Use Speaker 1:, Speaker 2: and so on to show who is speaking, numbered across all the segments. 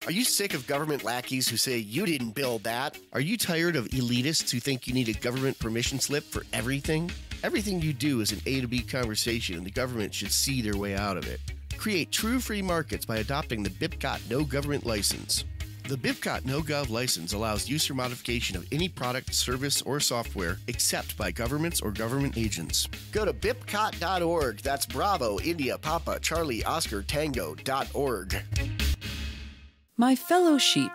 Speaker 1: Are you sick of government lackeys who say you didn't build that? Are you tired of elitists who think you need a government permission slip for everything? Everything you do is an A to B conversation, and the government should see their way out of it. Create true free markets by adopting the BIPCOT No Government License. The BIPCOT No Gov license allows use or modification of any product, service, or software except by governments or government agents. Go to bipcot.org. That's Bravo, India, Papa, Charlie, Oscar, Tango.org.
Speaker 2: My fellow sheep,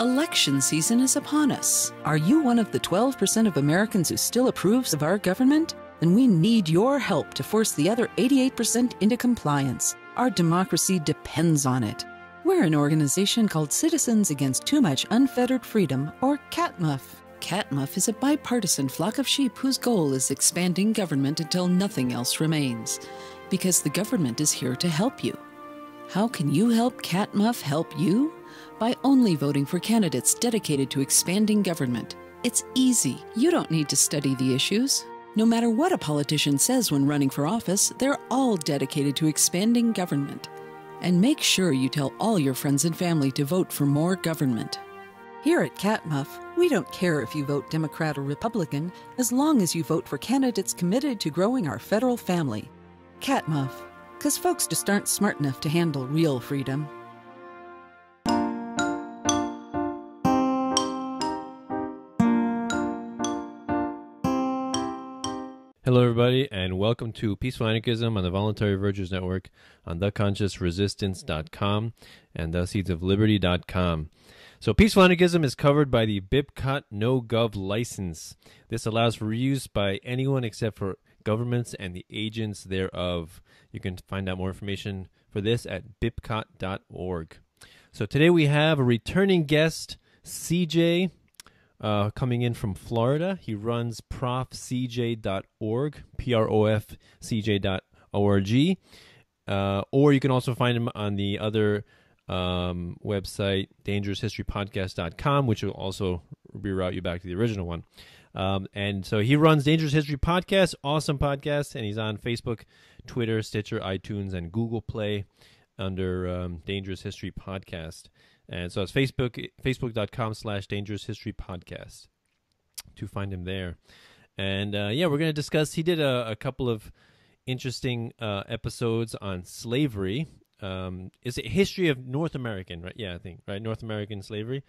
Speaker 2: election season is upon us. Are you one of the 12% of Americans who still approves of our government? Then we need your help to force the other 88% into compliance. Our democracy depends on it. We're an organization called Citizens Against Too Much Unfettered Freedom, or CATMUF. CATMUF is a bipartisan flock of sheep whose goal is expanding government until nothing else remains. Because the government is here to help you. How can you help CATMUF help you? By only voting for candidates dedicated to expanding government. It's easy. You don't need to study the issues. No matter what a politician says when running for office, they're all dedicated to expanding government. And make sure you tell all your friends and family to vote for more government. Here at CATMUF, we don't care if you vote Democrat or Republican, as long as you vote for candidates committed to growing our federal family. CATMUF, because folks just aren't smart enough to handle real freedom.
Speaker 3: Hello, everybody, and welcome to Peaceful Anarchism on the Voluntary Virtues Network on theconsciousresistance.com and theseedsofliberty.com. So Peaceful Anarchism is covered by the BIPCOT No Gov license. This allows for reuse by anyone except for governments and the agents thereof. You can find out more information for this at bipcot.org. So today we have a returning guest, CJ, coming in from Florida. He runs profcj.org, profcj.org. Or you can also find him on the other website, dangeroushistorypodcast.com, which will also reroute you back to the original one. And so he runs Dangerous History Podcast, awesome podcast, and he's on Facebook, Twitter, Stitcher, iTunes, and Google Play under Dangerous History Podcast. And so it's facebook.com/Dangerous History Podcast to find him there. And yeah, we're going to discuss, he did a couple of interesting episodes on slavery. Is it History of North American, right? Yeah, I think, right? North American slavery.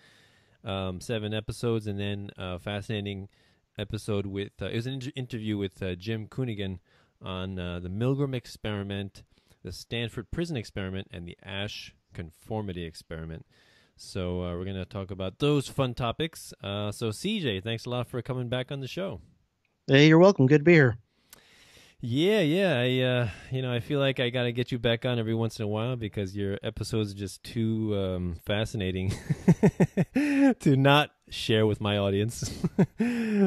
Speaker 3: 7 episodes, and then a fascinating episode with, it was an interview with Jim Coonigan on the Milgram Experiment, the Stanford Prison Experiment, and the Asch Conformity Experiment. So we're going to talk about those fun topics. So CJ, thanks a lot for coming back on the show.
Speaker 4: Hey, you're welcome. Good to be here.
Speaker 3: Yeah. I feel like I got to get you back on every once in a while because your episodes are just too fascinating to not share with my audience.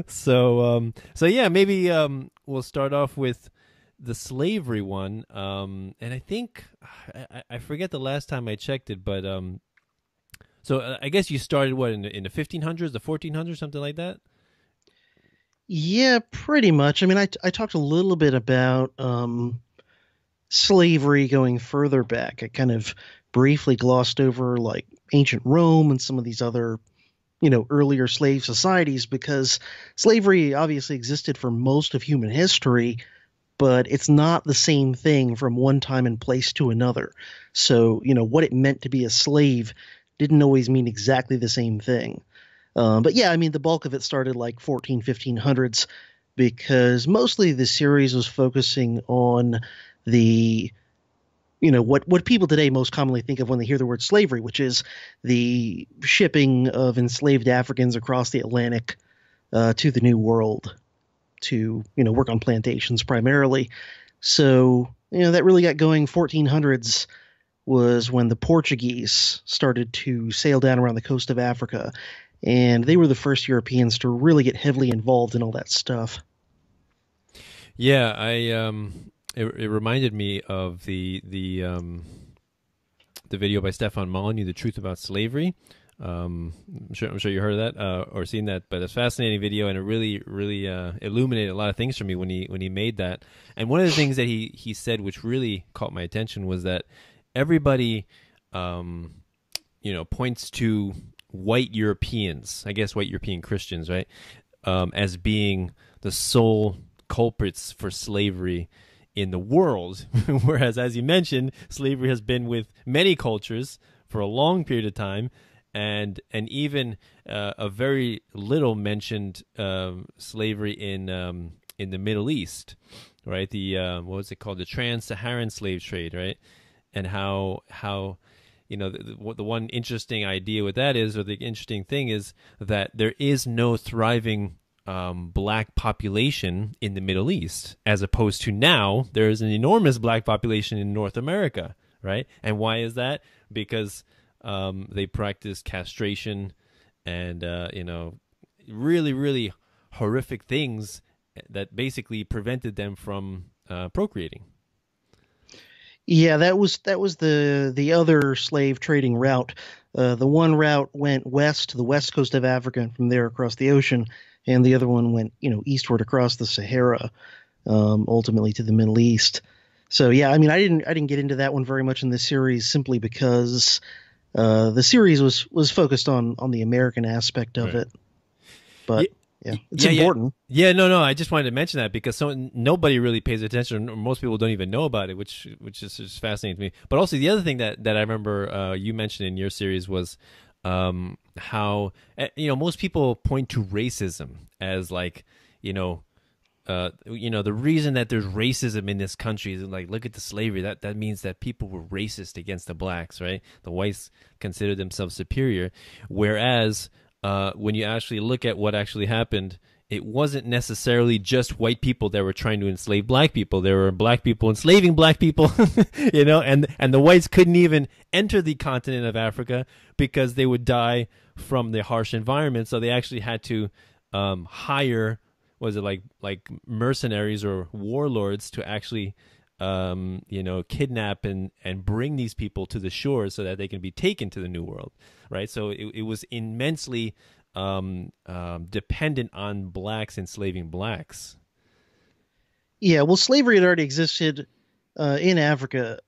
Speaker 3: So yeah, maybe we'll start off with the slavery one. And I think I forget the last time I checked it, but so I guess you started what in the 1500s, the 1400s, something like that.
Speaker 4: Yeah, pretty much. I mean, I talked a little bit about slavery going further back. I kind of briefly glossed over like ancient Rome and some of these other, earlier slave societies, because slavery obviously existed for most of human history, but it's not the same thing from one time and place to another. So, what it meant to be a slave didn't always mean exactly the same thing. But yeah, I mean, the bulk of it started like 1500s, because mostly the series was focusing on the, what people today most commonly think of when they hear the word slavery, which is the shipping of enslaved Africans across the Atlantic to the New World to, work on plantations primarily. So, that really got going. 1400s was when the Portuguese started to sail down around the coast of Africa. And they were the first Europeans to really get heavily involved in all that stuff.
Speaker 3: Yeah, it reminded me of the video by Stefan Molyneux, The Truth About Slavery. I'm sure you heard of that or seen that, but it's a fascinating video, and it really illuminated a lot of things for me when he made that. And one of the things that he said, which really caught my attention, was that everybody points to white Europeans, I guess white European Christians, right, as being the sole culprits for slavery in the world. Whereas, as you mentioned, slavery has been with many cultures for a long period of time, and even a very little mentioned slavery in the Middle East, right? The what was it called? The Trans-Saharan Slave Trade, right? And how the one interesting idea with that is, or the interesting thing is, that there is no thriving black population in the Middle East, as opposed to now there is an enormous black population in North America, right? And why is that? Because they practice castration and really, really horrific things that basically prevented them from procreating.
Speaker 4: Yeah, that was the other slave trading route. The one route went west to the west coast of Africa, and from there across the ocean, and the other one went eastward across the Sahara, ultimately to the Middle East. So yeah, I mean, I didn't get into that one very much in this series, simply because the series was focused on the American aspect of it. But yeah, it's important.
Speaker 3: Yeah, no, I just wanted to mention that because nobody really pays attention, or most people don't even know about it, which is just fascinating to me. But also the other thing that I remember you mentioned in your series was how most people point to racism as like the reason that there's racism in this country is like, look at the slavery. That means that people were racist against the blacks, right? The whites considered themselves superior, whereas when you actually look at what actually happened, it wasn't necessarily just white people that were trying to enslave black people. There were black people enslaving black people, and the whites couldn't even enter the continent of Africa because they would die from the harsh environment. So they actually had to hire, was it like mercenaries or warlords to actually kidnap and bring these people to the shores so that they can be taken to the New World, right? So it was immensely dependent on blacks enslaving blacks.
Speaker 4: Yeah, well, slavery had already existed in Africa.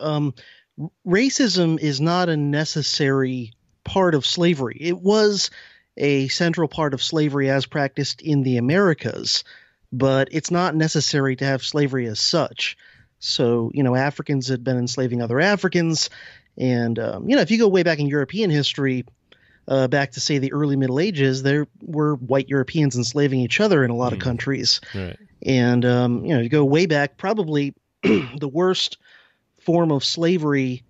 Speaker 4: Racism is not a necessary part of slavery. It was a central part of slavery as practiced in the Americas, but it's not necessary to have slavery as such. So, Africans had been enslaving other Africans. And, if you go way back in European history, back to, say, the early Middle Ages, there were white Europeans enslaving each other in a lot of countries. Right. And, you go way back, probably the worst form of slavery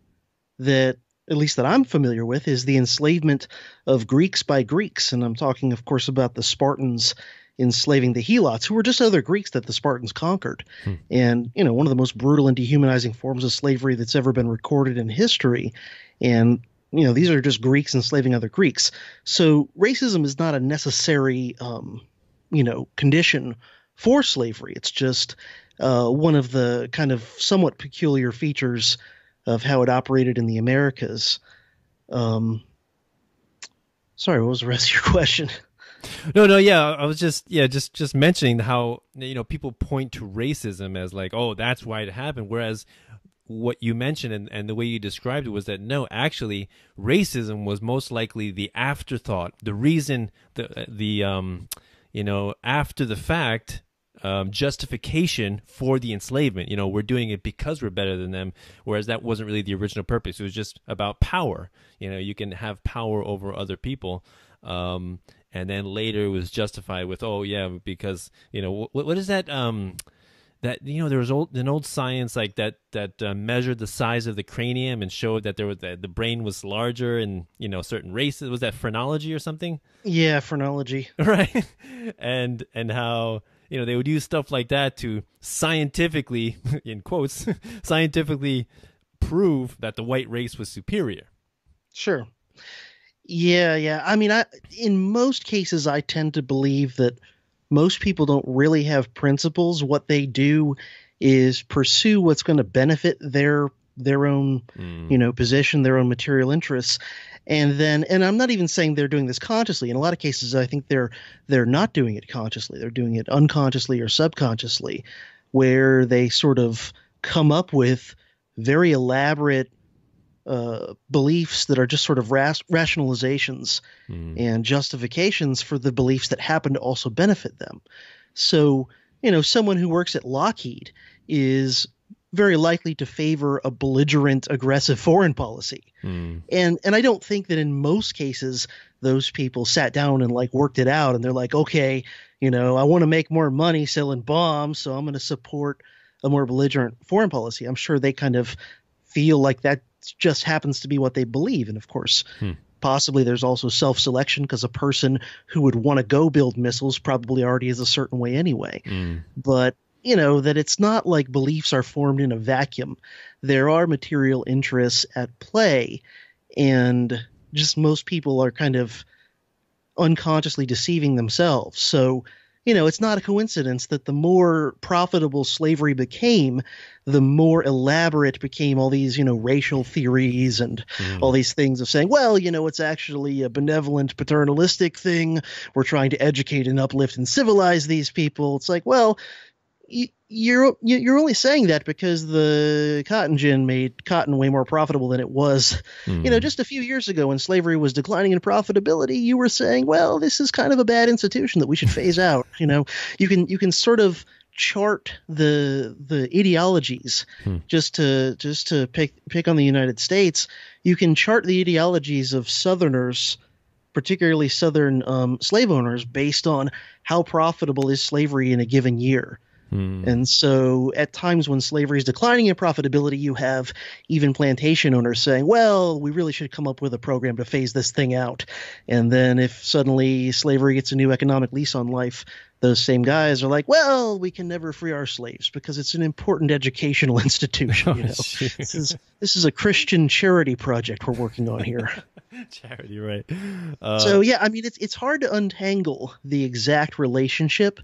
Speaker 4: that, at least that I'm familiar with, is the enslavement of Greeks by Greeks. And I'm talking, of course, about the Spartans enslaving the Helots, who were just other Greeks that the Spartans conquered. And, one of the most brutal and dehumanizing forms of slavery that's ever been recorded in history. And, these are just Greeks enslaving other Greeks. So racism is not a necessary, condition for slavery. It's just one of the kind of somewhat peculiar features of how it operated in the Americas. Sorry, what was the rest of your question?
Speaker 3: No, yeah, I was just mentioning how people point to racism as like, oh, that's why it happened, whereas what you mentioned and the way you described it was that no, actually, racism was most likely the afterthought, the reason, the after the fact justification for the enslavement. We're doing it because we're better than them, whereas that wasn't really the original purpose. It was just about power. You can have power over other people. And then later it was justified with, oh yeah, because what is that? That there was an old science like that measured the size of the cranium and showed that there was the brain was larger in certain races. Was that phrenology or something?
Speaker 4: Yeah, phrenology.
Speaker 3: Right, and how they would use stuff like that to scientifically, in quotes, scientifically prove that the white race was superior.
Speaker 4: Sure. Yeah. I mean, in most cases, I tend to believe that most people don't really have principles. What they do is pursue what's going to benefit their own, position, their own material interests. And I'm not even saying they're doing this consciously. In a lot of cases, I think they're not doing it consciously. They're doing it unconsciously or subconsciously, where they sort of come up with very elaborate beliefs that are just sort of rationalizations and justifications for the beliefs that happen to also benefit them. So, someone who works at Lockheed is very likely to favor a belligerent, aggressive foreign policy. And I don't think that in most cases those people sat down and like worked it out and they're like, okay, I want to make more money selling bombs, so I'm going to support a more belligerent foreign policy. I'm sure they kind of feel like that just happens to be what they believe. And of course, possibly there's also self-selection, because a person who would want to go build missiles probably already is a certain way anyway. But that it's not like beliefs are formed in a vacuum. There are material interests at play, and just most people are kind of unconsciously deceiving themselves. So, it's not a coincidence that the more profitable slavery became, the more elaborate became all these, racial theories and all these things of saying, well, it's actually a benevolent paternalistic thing. We're trying to educate and uplift and civilize these people. It's like, well, you're only saying that because the cotton gin made cotton way more profitable than it was. Just a few years ago when slavery was declining in profitability, you were saying, well, this is kind of a bad institution that we should phase out. You can sort of chart the ideologies. Just to pick on the United States, you can chart the ideologies of Southerners, particularly Southern slave owners, based on how profitable is slavery in a given year. And so at times when slavery is declining in profitability, you have even plantation owners saying, well, we really should come up with a program to phase this thing out. And then if suddenly slavery gets a new economic lease on life, those same guys are like, well, we can never free our slaves because it's an important educational institution. This is a Christian charity project we're working on here.
Speaker 3: Charity, right.
Speaker 4: So, yeah, I mean, it's hard to untangle the exact relationship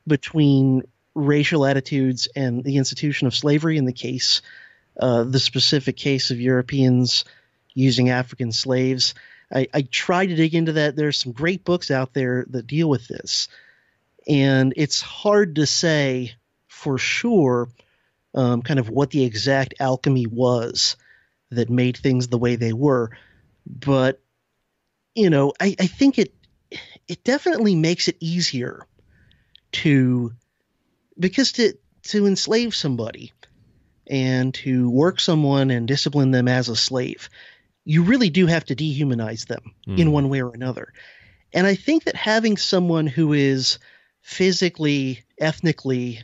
Speaker 4: between racial attitudes and the institution of slavery in the specific case of Europeans using African slaves. I tried to dig into that. There's some great books out there that deal with this. And it's hard to say for sure kind of what the exact alchemy was that made things the way they were. But, I think it definitely makes it easier because to enslave somebody and to work someone and discipline them as a slave, you really do have to dehumanize them in one way or another. And I think that having someone who is physically, ethnically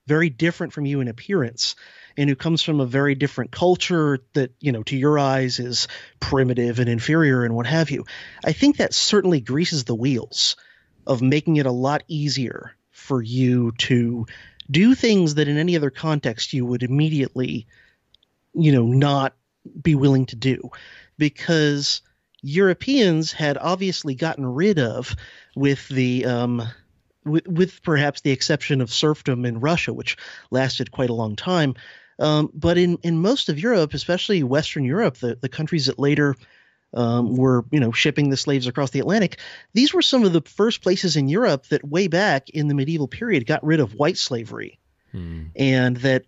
Speaker 4: very different from you in appearance and who comes from a very different culture that, to your eyes is primitive and inferior and what have you, I think that certainly greases the wheels of making it a lot easier for you to do things that in any other context you would immediately, not be willing to do, because Europeans had obviously gotten rid of, with perhaps the exception of serfdom in Russia, which lasted quite a long time. But in most of Europe, especially Western Europe, the countries that later were, shipping the slaves across the Atlantic, these were some of the first places in Europe that way back in the medieval period got rid of white slavery and that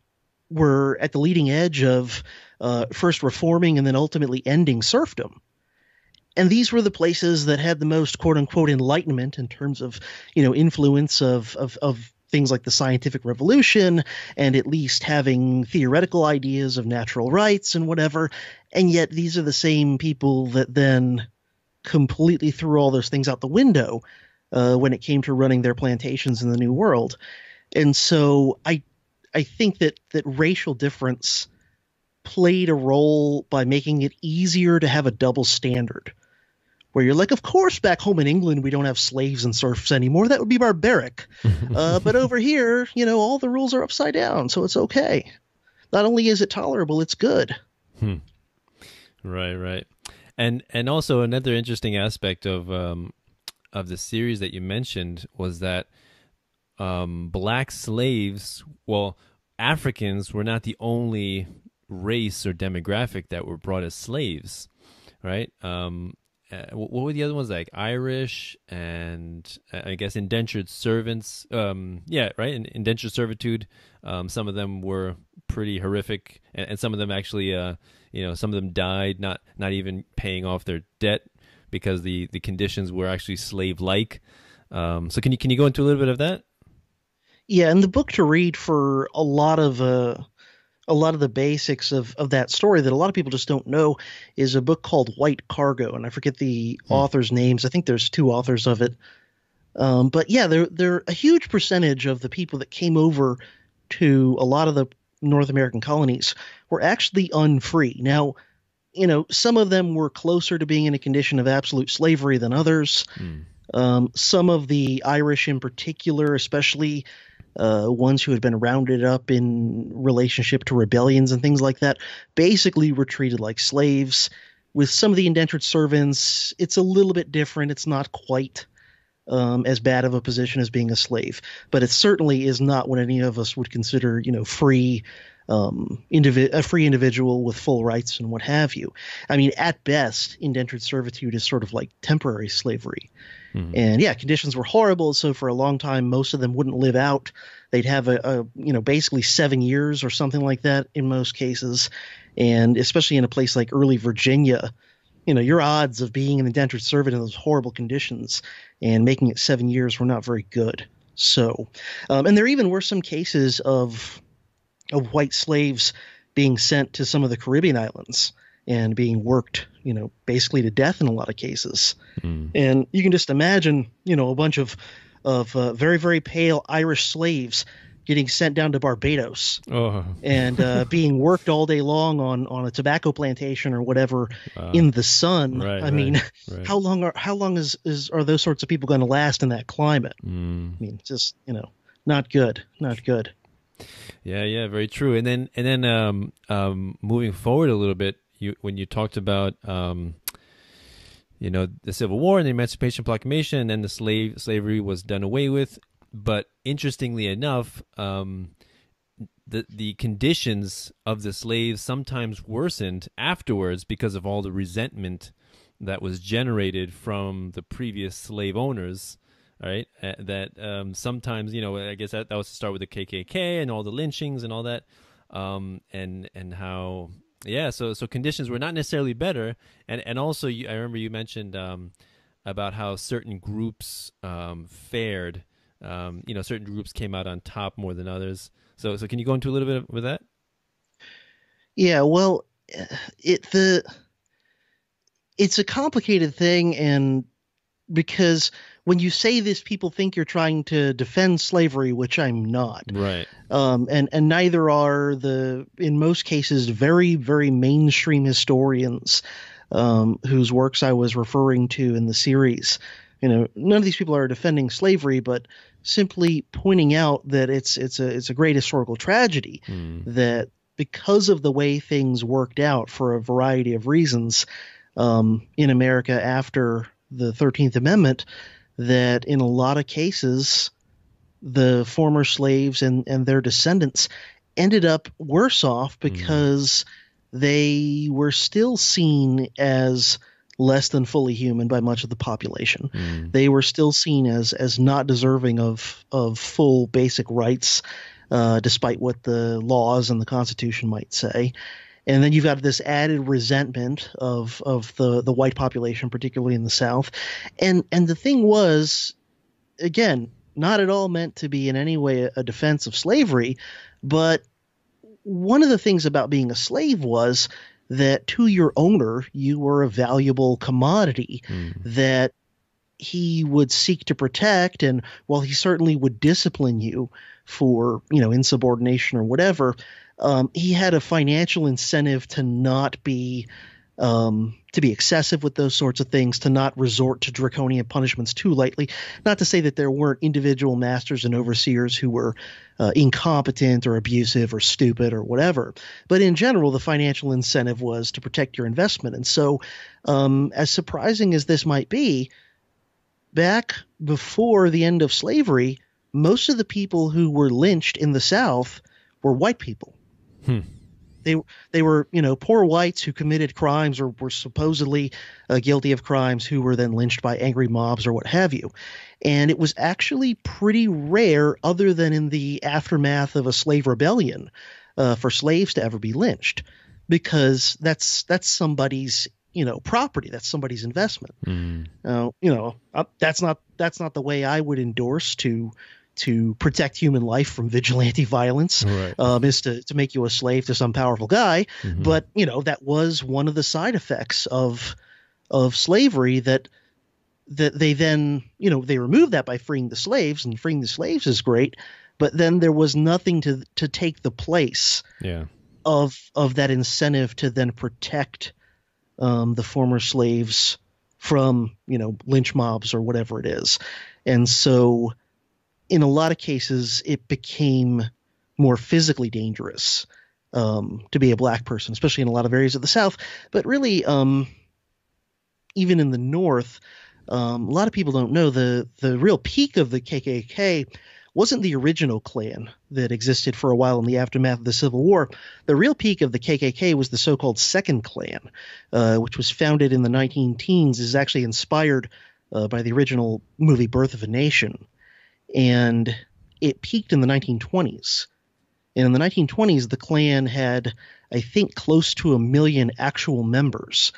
Speaker 4: were at the leading edge of first reforming and then ultimately ending serfdom. And these were the places that had the most quote unquote enlightenment in terms of, influence of things like the scientific revolution and at least having theoretical ideas of natural rights and whatever. And yet these are the same people that then completely threw all those things out the window when it came to running their plantations in the New World. And so I think that racial difference played a role by making it easier to have a double standard, where you're like, of course, back home in England, we don't have slaves and serfs anymore. That would be barbaric. But over here, all the rules are upside down, so it's okay. Not only is it tolerable, it's good.
Speaker 3: Right. And also another interesting aspect of the series that you mentioned was that black slaves, Africans were not the only race or demographic that were brought as slaves, right? What were the other ones, like Irish and I guess indentured servants? Indentured servitude. Some of them were pretty horrific, and some of them actually, some of them died not even paying off their debt because the conditions were actually slave-like. So can you go into a little bit of that?
Speaker 4: Yeah, and the book to read for a lot of the basics of that story that a lot of people just don't know is a book called White Cargo, and I forget the authors' names. I think there's two authors of it. But yeah, they're a huge percentage of the people that came over to a lot of the North American colonies were actually unfree. Now, some of them were closer to being in a condition of absolute slavery than others. Some of the Irish in particular, especially ones who had been rounded up in relationship to rebellions and things like that, basically were treated like slaves. With some of the indentured servants, it's a little bit different. It's not quite as bad of a position as being a slave, but it certainly is not what any of us would consider, free, a free individual with full rights and what have you. I mean, at best, indentured servitude is sort of like temporary slavery. And yeah, conditions were horrible. So for a long time, most of them wouldn't live out. They'd have basically 7 years or something like that in most cases. And especially in a place like early Virginia, your odds of being an indentured servant in those horrible conditions and making it 7 years were not very good. So, and there even were some cases of white slaves being sent to some of the Caribbean islands and being worked, basically to death in a lot of cases. And you can just imagine, a bunch of very, very pale Irish slaves getting sent down to Barbados and being worked all day long on a tobacco plantation or whatever in the sun. I mean, how long are those sorts of people going to last in that climate? I mean, just, not good.
Speaker 3: Yeah, very true. And then moving forward a little bit, when you talked about the Civil War and the Emancipation Proclamation, and then the slavery was done away with. But interestingly enough, the conditions of the slaves sometimes worsened afterwards because of all the resentment that was generated from the previous slave owners. Right, that sometimes, I guess that was to start with the KKK and all the lynchings and all that, and how, so conditions were not necessarily better, and also I remember you mentioned about how certain groups fared, certain groups came out on top more than others. So can you go into a little bit with that?
Speaker 4: Yeah, well, it's a complicated thing, and because when you say this, people think you're trying to defend slavery, which I'm not.
Speaker 3: Right.
Speaker 4: And neither are in most cases, very, very mainstream historians whose works I was referring to in the series. None of these people are defending slavery, but simply pointing out that it's a great historical tragedy that because of the way things worked out for a variety of reasons in America after the 13th Amendment, that in a lot of cases, the former slaves and their descendants ended up worse off because they were still seen as less than fully human by much of the population. They were still seen as not deserving of full basic rights, despite what the laws and the Constitution might say. And then you've got this added resentment of the white population, particularly in the South. And the thing was, again, not at all meant to be in any way a defense of slavery, but one of the things about being a slave was that to your owner, you were a valuable commodity that he would seek to protect. And while he certainly would discipline you for, insubordination or whatever, he had a financial incentive to not be excessive with those sorts of things, to not resort to draconian punishments too lightly. Not to say that there weren't individual masters and overseers who were incompetent or abusive or stupid or whatever, but in general, the financial incentive was to protect your investment. And so, as surprising as this might be, back before the end of slavery, most of the people who were lynched in the South were white people. They were, poor whites who committed crimes or were supposedly guilty of crimes who were then lynched by angry mobs or what have you. And it was actually pretty rare, other than in the aftermath of a slave rebellion, for slaves to ever be lynched. because that's somebody's, property. That's somebody's investment. That's not the way I would endorse to protect human life from vigilante violence,
Speaker 3: Right.
Speaker 4: Is to make you a slave to some powerful guy.
Speaker 3: Mm-hmm.
Speaker 4: But, that was one of the side effects of slavery that they then, they removed that by freeing the slaves, and freeing the slaves is great. But then there was nothing to take the place of that incentive to then protect the former slaves from, lynch mobs or whatever it is. And so in a lot of cases, it became more physically dangerous to be a black person, especially in a lot of areas of the South. But really, even in the North, a lot of people don't know the real peak of the KKK wasn't the original Klan that existed for a while in the aftermath of the Civil War. The real peak of the KKK was the so-called Second Klan, which was founded in the 19-teens, is actually inspired by the original movie Birth of a Nation. And it peaked in the 1920s. And in the 1920s, the Klan had, I think, close to 1 million actual members.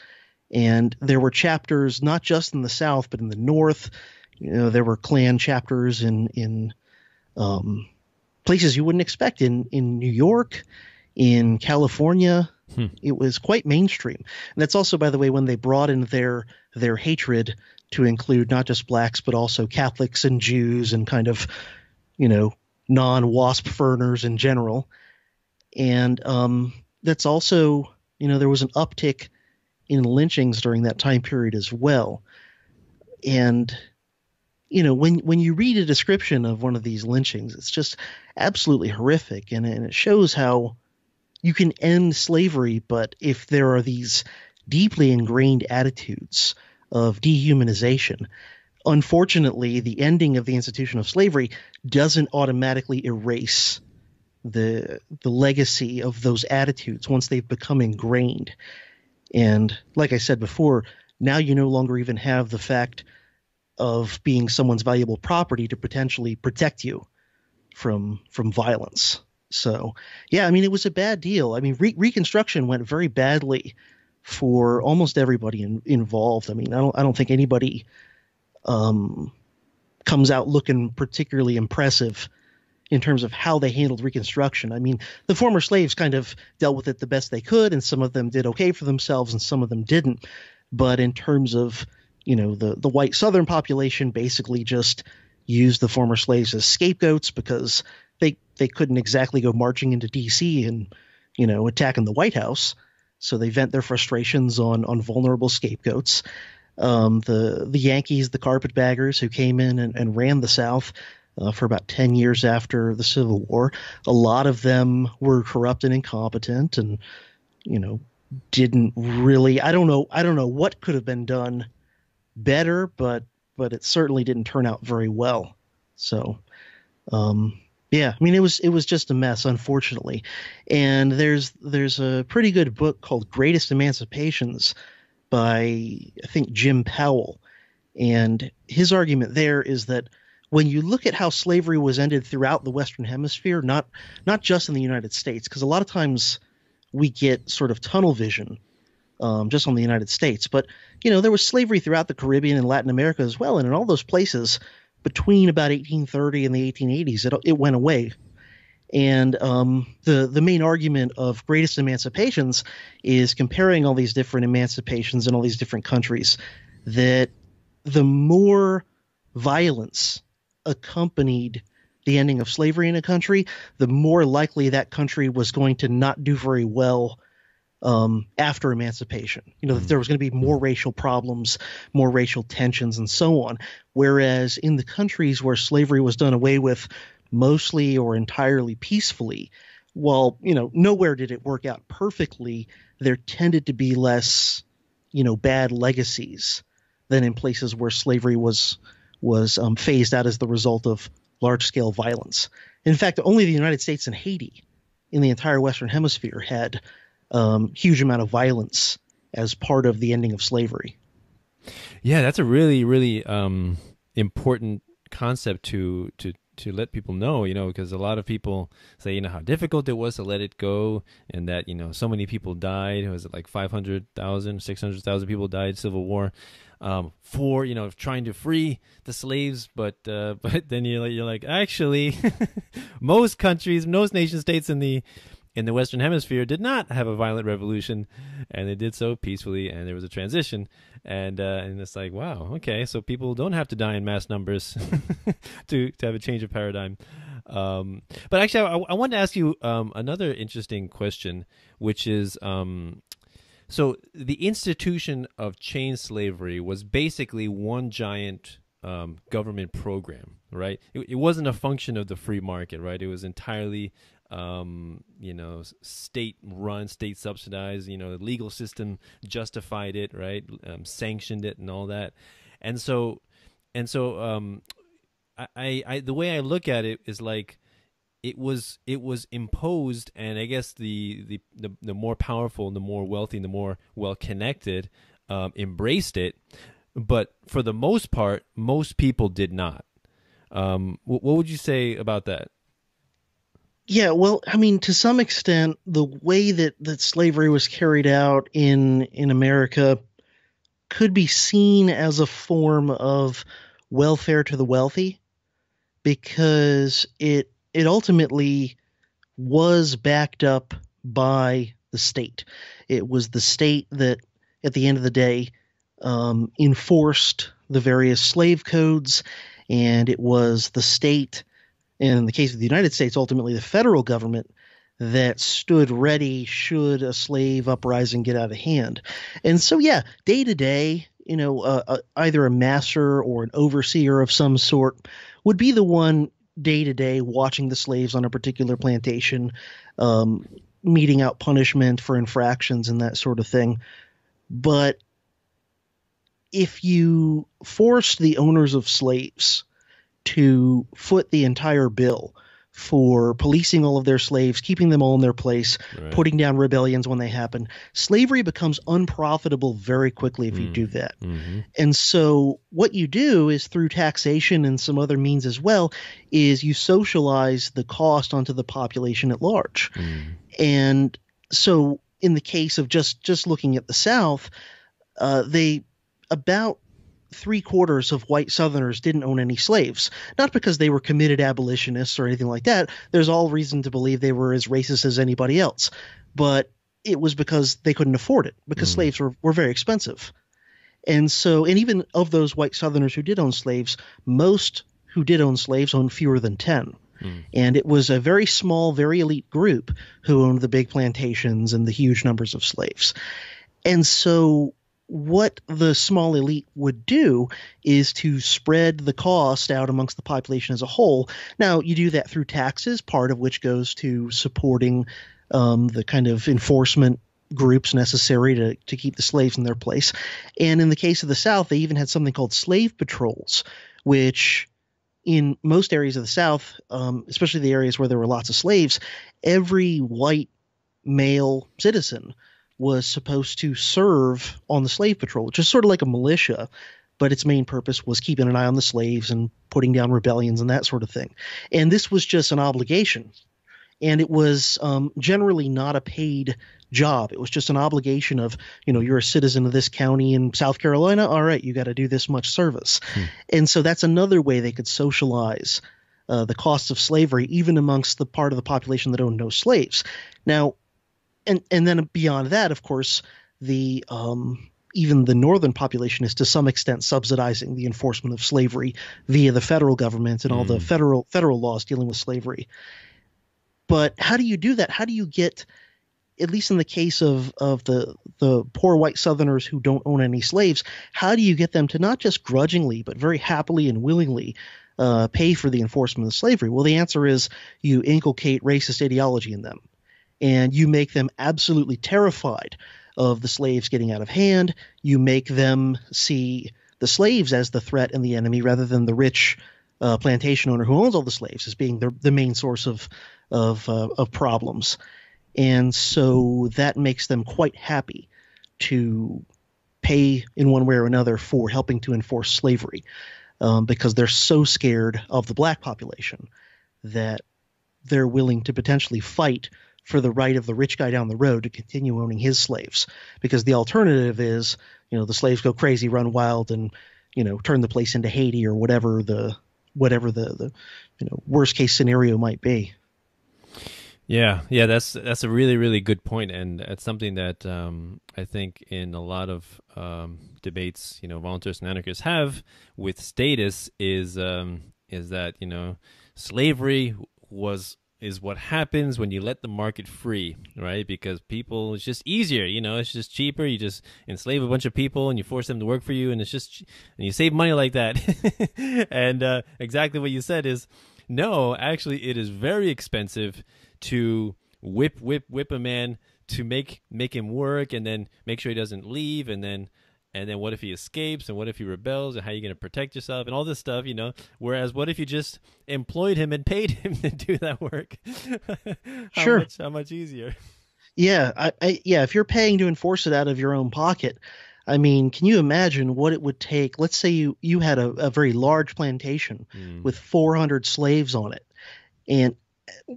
Speaker 4: And there were chapters not just in the South, but in the North. There were Klan chapters in places you wouldn't expect, in New York, in California. It was quite mainstream. And that's also, by the way, when they broadened their hatred to include not just blacks, but also Catholics and Jews and kind of, non-WASP furners in general. And that's also, there was an uptick in lynchings during that time period as well. And, when you read a description of one of these lynchings, it's just absolutely horrific. And it shows how you can end slavery, but if there are these deeply ingrained attitudes of dehumanization, unfortunately, the ending of the institution of slavery doesn't automatically erase the legacy of those attitudes once they've become ingrained. And like I said before, now you no longer even have the fact of being someone's valuable property to potentially protect you from violence. So, yeah, I mean, it was a bad deal. I mean, Reconstruction went very badly for almost everybody involved. I mean, I don't think anybody comes out looking particularly impressive in terms of how they handled Reconstruction. I mean, the former slaves kind of dealt with it the best they could, and some of them did okay for themselves and some of them didn't. But in terms of, the white Southern population basically just used the former slaves as scapegoats because they couldn't exactly go marching into D.C. and, attacking the White House. So they vent their frustrations on vulnerable scapegoats. The Yankees, the carpetbaggers who came in and ran the South for about 10 years after the Civil War, a lot of them were corrupt and incompetent and, didn't really – I don't know what could have been done better, but it certainly didn't turn out very well. So yeah, I mean, it was just a mess, unfortunately. And there's a pretty good book called Greatest Emancipations by, I think, Jim Powell. And his argument there is that when you look at how slavery was ended throughout the Western Hemisphere, not just in the United States, because a lot of times we get sort of tunnel vision just on the United States. But, there was slavery throughout the Caribbean and Latin America as well. And in all those places, between about 1830 and the 1880s, it went away. And the main argument of Greatest Emancipations is comparing all these different emancipations in all these different countries, that the more violence accompanied the ending of slavery in a country, the more likely that country was going to not do very well after emancipation. That there was going to be more racial problems, more racial tensions, and so on. Whereas in the countries where slavery was done away with mostly or entirely peacefully, while, nowhere did it work out perfectly, there tended to be less, bad legacies than in places where slavery was phased out as the result of large-scale violence. In fact, only the United States and Haiti in the entire Western Hemisphere had huge amount of violence as part of the ending of slavery.
Speaker 3: Yeah, that's a really, really important concept to let people know, because a lot of people say, how difficult it was to let it go, and that, so many people died. Was it like 500,000, 600,000 people died Civil War for, trying to free the slaves. But then you're like, actually, most countries, most nation states in the Western Hemisphere did not have a violent revolution, and they did so peacefully, and there was a transition, and it's like, wow, okay, so people don't have to die in mass numbers to have a change of paradigm. But actually, I wanted to ask you another interesting question, which is, so the institution of chain slavery was basically one giant government program, right? It wasn't a function of the free market, right? It was entirely state run, state subsidized, the legal system justified it, right? Sanctioned it and all that. And so I the way I look at it is like it was imposed, and I guess the more powerful and the more wealthy and the more well connected embraced it, but for the most part, most people did not. What would you say about that?
Speaker 4: Yeah, well, I mean, to some extent, the way that slavery was carried out in America could be seen as a form of welfare to the wealthy, because it ultimately was backed up by the state. It was the state that, at the end of the day, enforced the various slave codes, and it was the state, and in the case of the United States, ultimately the federal government, that stood ready should a slave uprising get out of hand. And so, yeah, day to day, either a master or an overseer of some sort would be the one day to day watching the slaves on a particular plantation, meting out punishment for infractions and that sort of thing. But if you forced the owners of slaves to foot the entire bill for policing all of their slaves, keeping them all in their place, right, putting down rebellions when they happen, slavery becomes unprofitable very quickly if you do that. Mm-hmm. And so what you do is, through taxation and some other means as well, is you socialize the cost onto the population at large. And so in the case of just looking at the South, about 3/4 of white Southerners didn't own any slaves, not because they were committed abolitionists or anything like that. There's all reason to believe they were as racist as anybody else, but it was because they couldn't afford it, because slaves were very expensive. And so, and even of those white Southerners who did own slaves, most who did own slaves owned fewer than 10. And it was a very small, very elite group who owned the big plantations and the huge numbers of slaves. And so what the small elite would do is to spread the cost out amongst the population as a whole. Now, you do that through taxes, part of which goes to supporting the kind of enforcement groups necessary to keep the slaves in their place. And in the case of the South, they even had something called slave patrols, which in most areas of the South, especially the areas where there were lots of slaves, every white male citizen was supposed to serve on the slave patrol, which is sort of like a militia, but its main purpose was keeping an eye on the slaves and putting down rebellions and that sort of thing. And this was just an obligation. And it was generally not a paid job. It was just an obligation of, you're a citizen of this county in South Carolina. All right, you got to do this much service. And so that's another way they could socialize the costs of slavery, even amongst the part of the population that owned no slaves. Now, and then beyond that, of course, the even the northern population is to some extent subsidizing the enforcement of slavery via the federal government and all the federal laws dealing with slavery. But how do you do that? How do you get, at least in the case of the poor white Southerners who don't own any slaves, how do you get them to not just grudgingly but very happily and willingly pay for the enforcement of slavery? Well, the answer is you inculcate racist ideology in them. And you make them absolutely terrified of the slaves getting out of hand. You make them see the slaves as the threat and the enemy, rather than the rich plantation owner who owns all the slaves as being the main source of problems. And so that makes them quite happy to pay in one way or another for helping to enforce slavery. because they're so scared of the black population that they're willing to potentially fight for the right of the rich guy down the road to continue owning his slaves, because the alternative is, the slaves go crazy, run wild, and turn the place into Haiti or whatever the worst case scenario might be.
Speaker 3: Yeah, that's a really, really good point, and it's something that I think in a lot of debates, voluntarists and anarchists have with status is that slavery is what happens when you let the market free, right? Because people, it's just easier, it's just cheaper. You just enslave a bunch of people and you force them to work for you, and and you save money like that. And exactly what you said is, no, actually, it is very expensive to whip a man to make him work, and then make sure he doesn't leave, and then what if he escapes, and what if he rebels, and how are you going to protect yourself, and all this stuff, Whereas what if you just employed him and paid him to do that work?
Speaker 4: Sure.
Speaker 3: How much easier?
Speaker 4: Yeah, if you're paying to enforce it out of your own pocket, I mean, can you imagine what it would take? Let's say you had a very large plantation with 400 slaves on it, and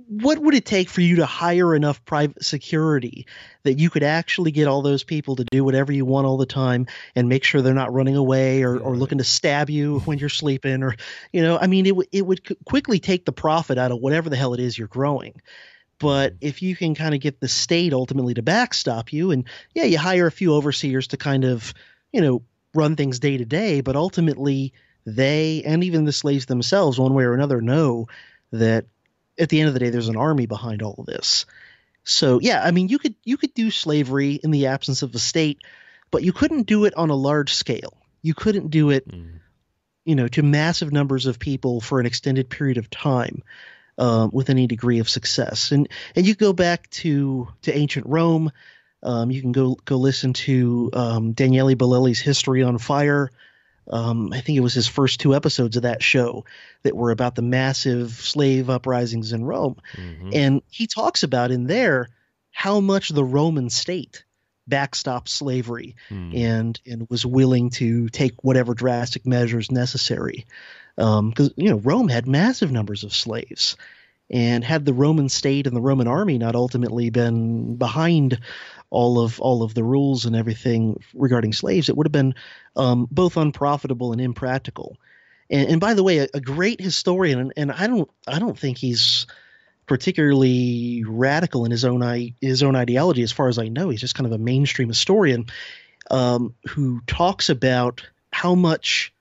Speaker 4: what would it take for you to hire enough private security that you could actually get all those people to do whatever you want all the time and make sure they're not running away or looking to stab you when you're sleeping, or, I mean, it would quickly take the profit out of whatever the hell it is you're growing. But if you can kind of get the state ultimately to backstop you, and you hire a few overseers to kind of, run things day to day, but ultimately they, and even the slaves themselves, one way or another, know that at the end of the day, there's an army behind all of this. So, I mean, you could do slavery in the absence of the state, but you couldn't do it on a large scale. You couldn't do it, to massive numbers of people for an extended period of time with any degree of success. And you go back to ancient Rome. You can go listen to Daniele Bolelli's History on Fire. I think it was his first 2 episodes of that show that were about the massive slave uprisings in Rome. And he talks about in there how much the Roman state backstopped slavery and was willing to take whatever drastic measures necessary. Because, Rome had massive numbers of slaves. And had the Roman state and the Roman army not ultimately been behind all of the rules and everything regarding slaves, it would have been both unprofitable and impractical. And by the way, a great historian, and I don't think he's particularly radical in his own ideology, as far as I know. He's just kind of a mainstream historian who talks about how much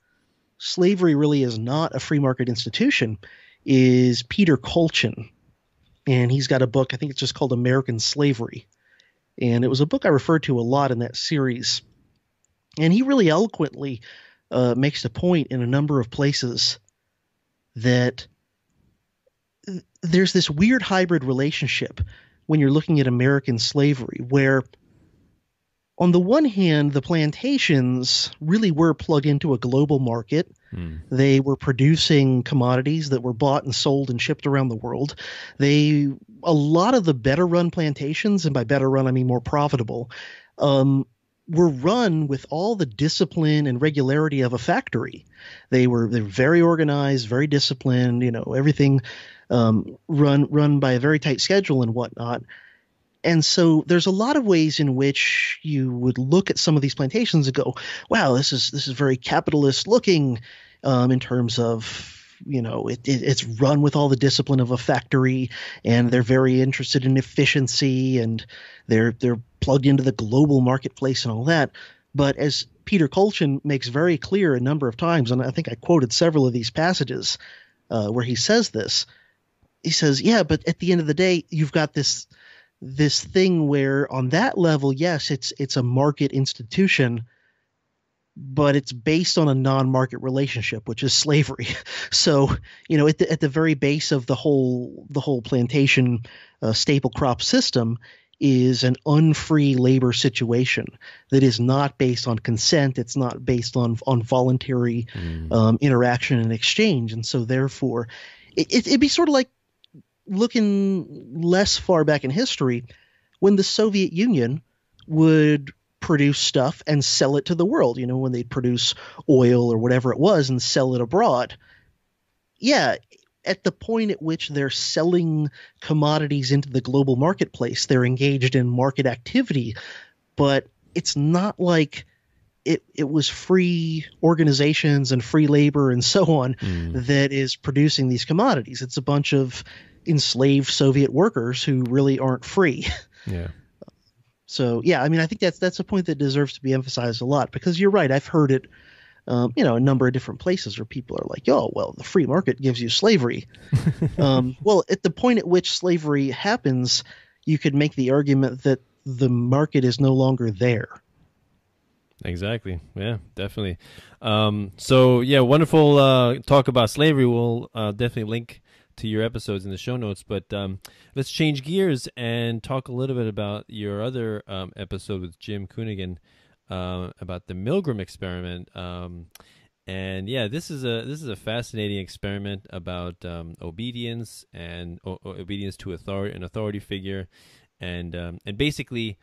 Speaker 4: slavery really is not a free market institution, is Peter Kolchin. And he's got a book, I think it's just called American Slavery. And it was a book I referred to a lot in that series. And he really eloquently makes the point in a number of places that there's this weird hybrid relationship when you're looking at American slavery, where on the one hand, the plantations really were plugged into a global market. They were producing commodities that were bought and sold and shipped around the world. A lot of the better run plantations, and by better run I mean more profitable, were run with all the discipline and regularity of a factory. They were very organized, very disciplined, everything run by a very tight schedule and whatnot. And so there's a lot of ways in which you would look at some of these plantations and go, wow, this is very capitalist looking in terms of, it's run with all the discipline of a factory, and they're very interested in efficiency, and they're plugged into the global marketplace and all that. But as Peter Kolchin makes very clear a number of times, and I think I quoted several of these passages where he says this, he says, but at the end of the day, you've got this thing where on that level, yes, it's a market institution, but it's based on a non-market relationship, which is slavery. So, at the very base of the whole plantation staple crop system is an unfree labor situation that is not based on consent. It's not based on voluntary interaction and exchange. And so therefore it'd be sort of like looking less far back in history when the Soviet Union would produce stuff and sell it to the world, when they produce oil or whatever it was and sell it abroad. Yeah, at the point at which they're selling commodities into the global marketplace, they're engaged in market activity, but it's not like it was free organizations and free labor and so on that is producing these commodities. It's a bunch of enslaved Soviet workers who really aren't free.
Speaker 3: Yeah.
Speaker 4: So, yeah, I mean, I think that's a point that deserves to be emphasized a lot, because you're right. I've heard it, a number of different places where people are like, oh, well, the free market gives you slavery. Well, at the point at which slavery happens, you could make the argument that the market is no longer there.
Speaker 3: Exactly. Yeah, definitely. So, yeah, wonderful talk about slavery. We'll definitely link to your episodes in the show notes. But let's change gears and talk a little bit about your other episode with Jim Coonigan about the Milgram Experiment. And yeah, this is a fascinating experiment about obedience and obedience to an authority figure, and basically.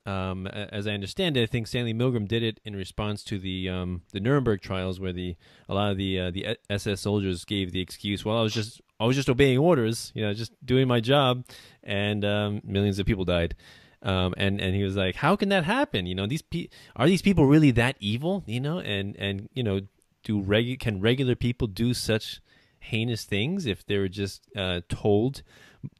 Speaker 3: As I understand it, I think Stanley Milgram did it in response to the Nuremberg trials, where a lot of the SS soldiers gave the excuse, "Well, I was just obeying orders, just doing my job," and millions of people died. And he was like, "How can that happen? Are these people really that evil? And can regular people do such heinous things if they were just told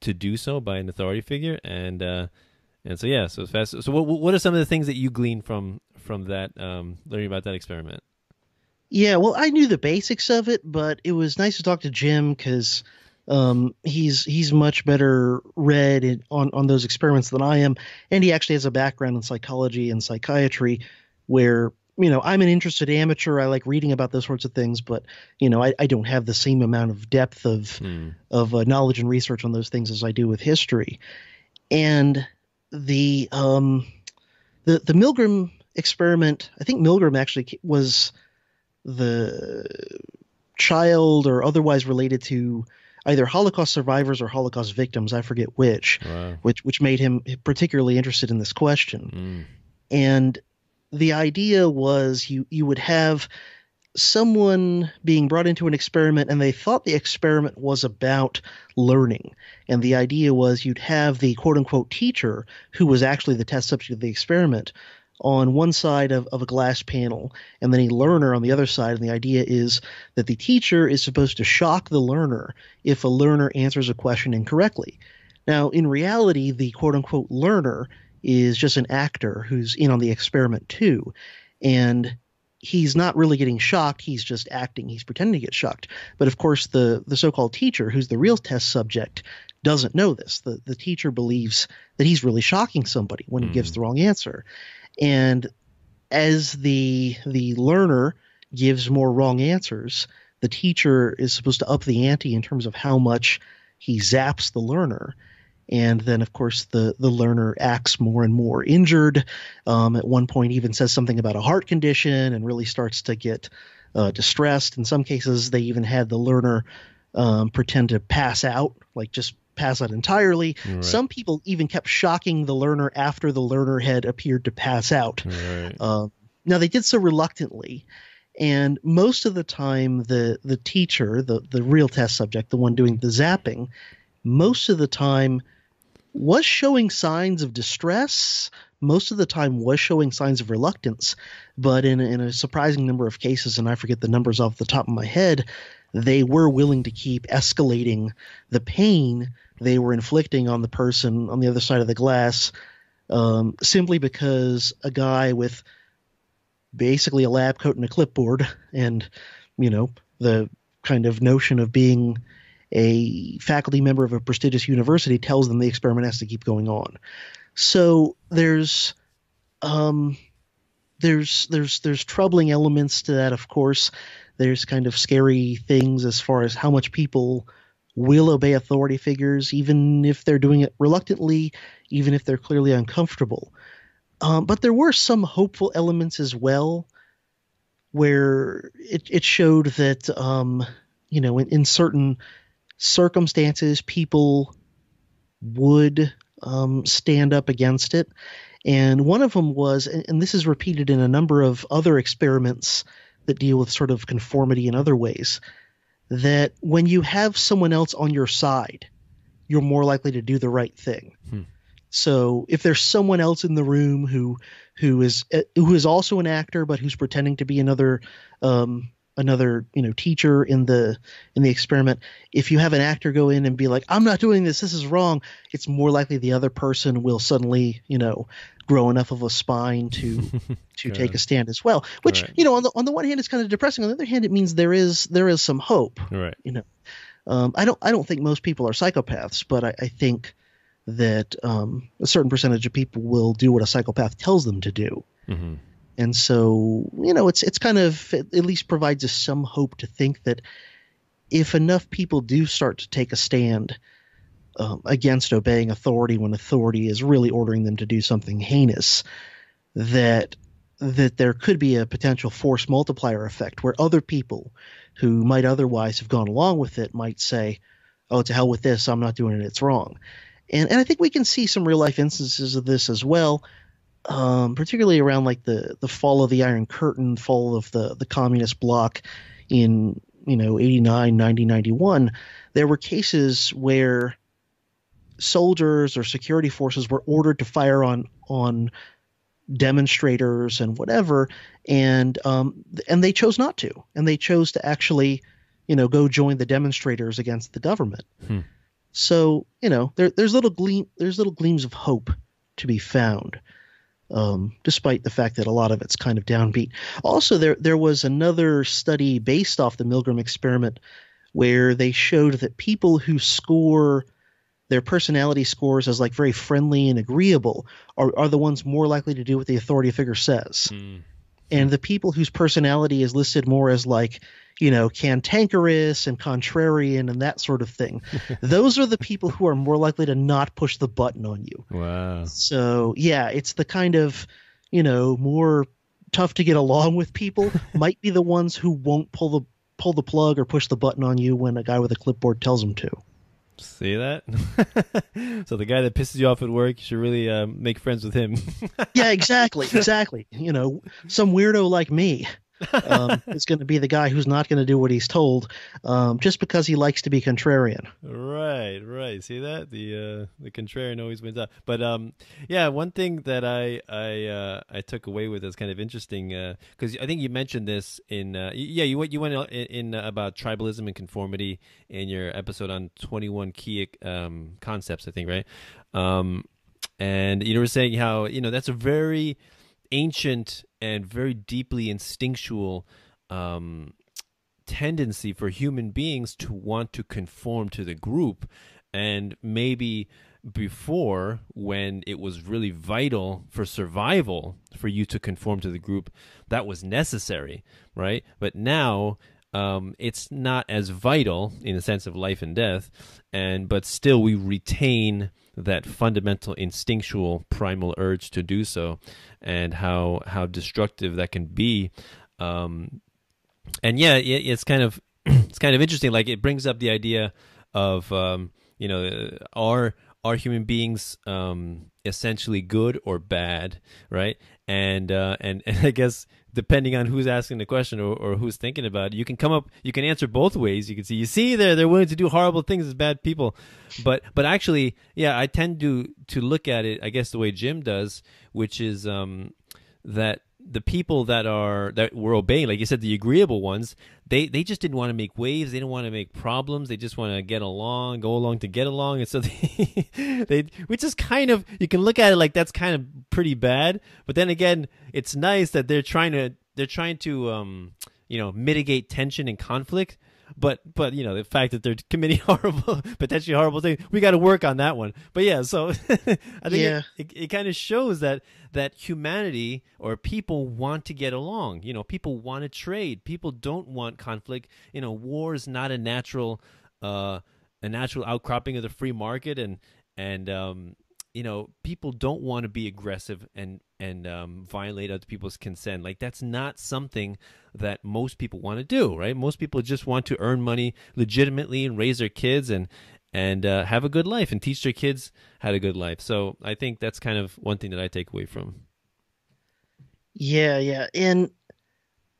Speaker 3: to do so by an authority figure?" And so, yeah, so it's fast. So what are some of the things that you gleaned from that, learning about that experiment?
Speaker 4: Yeah, well, I knew the basics of it, but it was nice to talk to Jim, because he's much better read on those experiments than I am. And he actually has a background in psychology and psychiatry, where, I'm an interested amateur. I like reading about those sorts of things, but, I don't have the same amount of depth of knowledge and research on those things as I do with history. And the Milgram experiment, I think Milgram actually was the child or otherwise related to either Holocaust survivors or Holocaust victims. I forget which.
Speaker 3: Wow.
Speaker 4: which made him particularly interested in this question. And the idea was you would have someone being brought into an experiment, and they thought the experiment was about learning. And the idea was you'd have the quote-unquote teacher, who was actually the test subject of the experiment, on one side of a glass panel, and then a learner on the other side. And the idea is that the teacher is supposed to shock the learner if a learner answers a question incorrectly. Now, in reality, the quote-unquote learner is just an actor who's in on the experiment too. And he's not really getting shocked. He's just acting. He's pretending to get shocked. But of course, the so-called teacher, who's the real test subject, doesn't know this. The teacher believes that he's really shocking somebody when he gives the wrong answer. And as the learner gives more wrong answers, the teacher is supposed to up the ante in terms of how much he zaps the learner. And then, of course, the learner acts more and more injured. At one point, even says something about a heart condition and really starts to get distressed. In some cases, they even had the learner pretend to pass out, like just pass out entirely.
Speaker 3: Right.
Speaker 4: Some people even kept shocking the learner after the learner had appeared to pass out.
Speaker 3: Right.
Speaker 4: Now, they did so reluctantly. And most of the time, the teacher, the real test subject, the one doing the zapping, most of the time was showing signs of distress, most of the time was showing signs of reluctance, but in a surprising number of cases, and I forget the numbers off the top of my head, they were willing to keep escalating the pain they were inflicting on the person on the other side of the glass, simply because a guy with basically a lab coat and a clipboard and, the kind of notion of being a faculty member of a prestigious university tells them the experiment has to keep going on. So there's troubling elements to that, of course. There's kind of scary things as far as how much people will obey authority figures, even if they're doing it reluctantly, even if they're clearly uncomfortable. But there were some hopeful elements as well, where it showed that, in certain circumstances, people would stand up against it. And one of them was, and this is repeated in a number of other experiments that deal with sort of conformity in other ways, that when you have someone else on your side, you're more likely to do the right thing. So if there's someone else in the room who is also an actor but who's pretending to be another teacher in the experiment, if you have an actor go in and be like, I'm not doing this is wrong, it's more likely the other person will suddenly grow enough of a spine to take a stand as well, which on the one hand is kind of depressing. On the other hand, it means there is some hope.
Speaker 3: Right.
Speaker 4: I don't think most people are psychopaths, but I think that a certain percentage of people will do what a psychopath tells them to do.
Speaker 3: Mm-hmm.
Speaker 4: And so, it's kind of, at least provides us some hope to think that if enough people do start to take a stand against obeying authority when authority is really ordering them to do something heinous, that there could be a potential force multiplier effect where other people who might otherwise have gone along with it might say, oh, to hell with this, I'm not doing it, it's wrong. And I think we can see some real life instances of this as well, particularly around like the fall of the Iron Curtain, fall of the communist bloc in 89, 90, 91. There were cases where soldiers or security forces were ordered to fire on demonstrators and whatever, and they chose not to, and they chose to actually go join the demonstrators against the government. So there's little gleams of hope to be found, despite the fact that a lot of it's kind of downbeat. Also, there was another study based off the Milgram experiment where they showed that people who score their personality scores as like very friendly and agreeable are the ones more likely to do what the authority figure says. And the people whose personality is listed more as like, cantankerous and contrarian and that sort of thing, those are the people who are more likely to not push the button on you.
Speaker 3: Wow.
Speaker 4: So yeah, it's the kind of, more tough to get along with people might be the ones who won't pull the plug or push the button on you when a guy with a clipboard tells them to.
Speaker 3: See that? So the guy that pisses you off at work, you should really make friends with him.
Speaker 4: Yeah, exactly. Some weirdo like me is going to be the guy who's not going to do what he's told, just because he likes to be contrarian.
Speaker 3: Right. See that? The contrarian always wins out. But yeah, one thing that I took away with is kind of interesting, because I think you mentioned this in you went in about tribalism and conformity in your episode on 21 key concepts, I think, right? And you were saying how that's a very ancient and very deeply instinctual tendency for human beings to want to conform to the group. And maybe before, when it was really vital for survival for you to conform to the group, that was necessary, right? But now it's not as vital in the sense of life and death, but still we retain that fundamental instinctual primal urge to do so, and how destructive that can be. And yeah, it's kind of interesting. Like, it brings up the idea of are human beings essentially good or bad, right? And I guess depending on who's asking the question or who's thinking about it, you can answer both ways. You can see they're willing to do horrible things as bad people, but actually, yeah, I tend to look at it, I guess, the way Jim does, which is that the people that were obeying, like you said, the agreeable ones, they just didn't want to make waves. They didn't want to make problems. They just want to go along to get along. And so which is kind of, you can look at it like that's kind of pretty bad. But then again, it's nice that they're trying to mitigate tension and conflict. But the fact that they're committing potentially horrible things, we got to work on that one. But yeah, so I think it kind of shows that humanity, or people, want to get along. People want to trade. People don't want conflict. War is not a natural outcropping of the free market, and people don't want to be aggressive and violate other people's consent. Like, that's not something that most people want to do, right? Most people just want to earn money legitimately and raise their kids, and and have a good life and teach their kids how to good life. So I think that's kind of one thing that I take away from.
Speaker 4: Yeah. And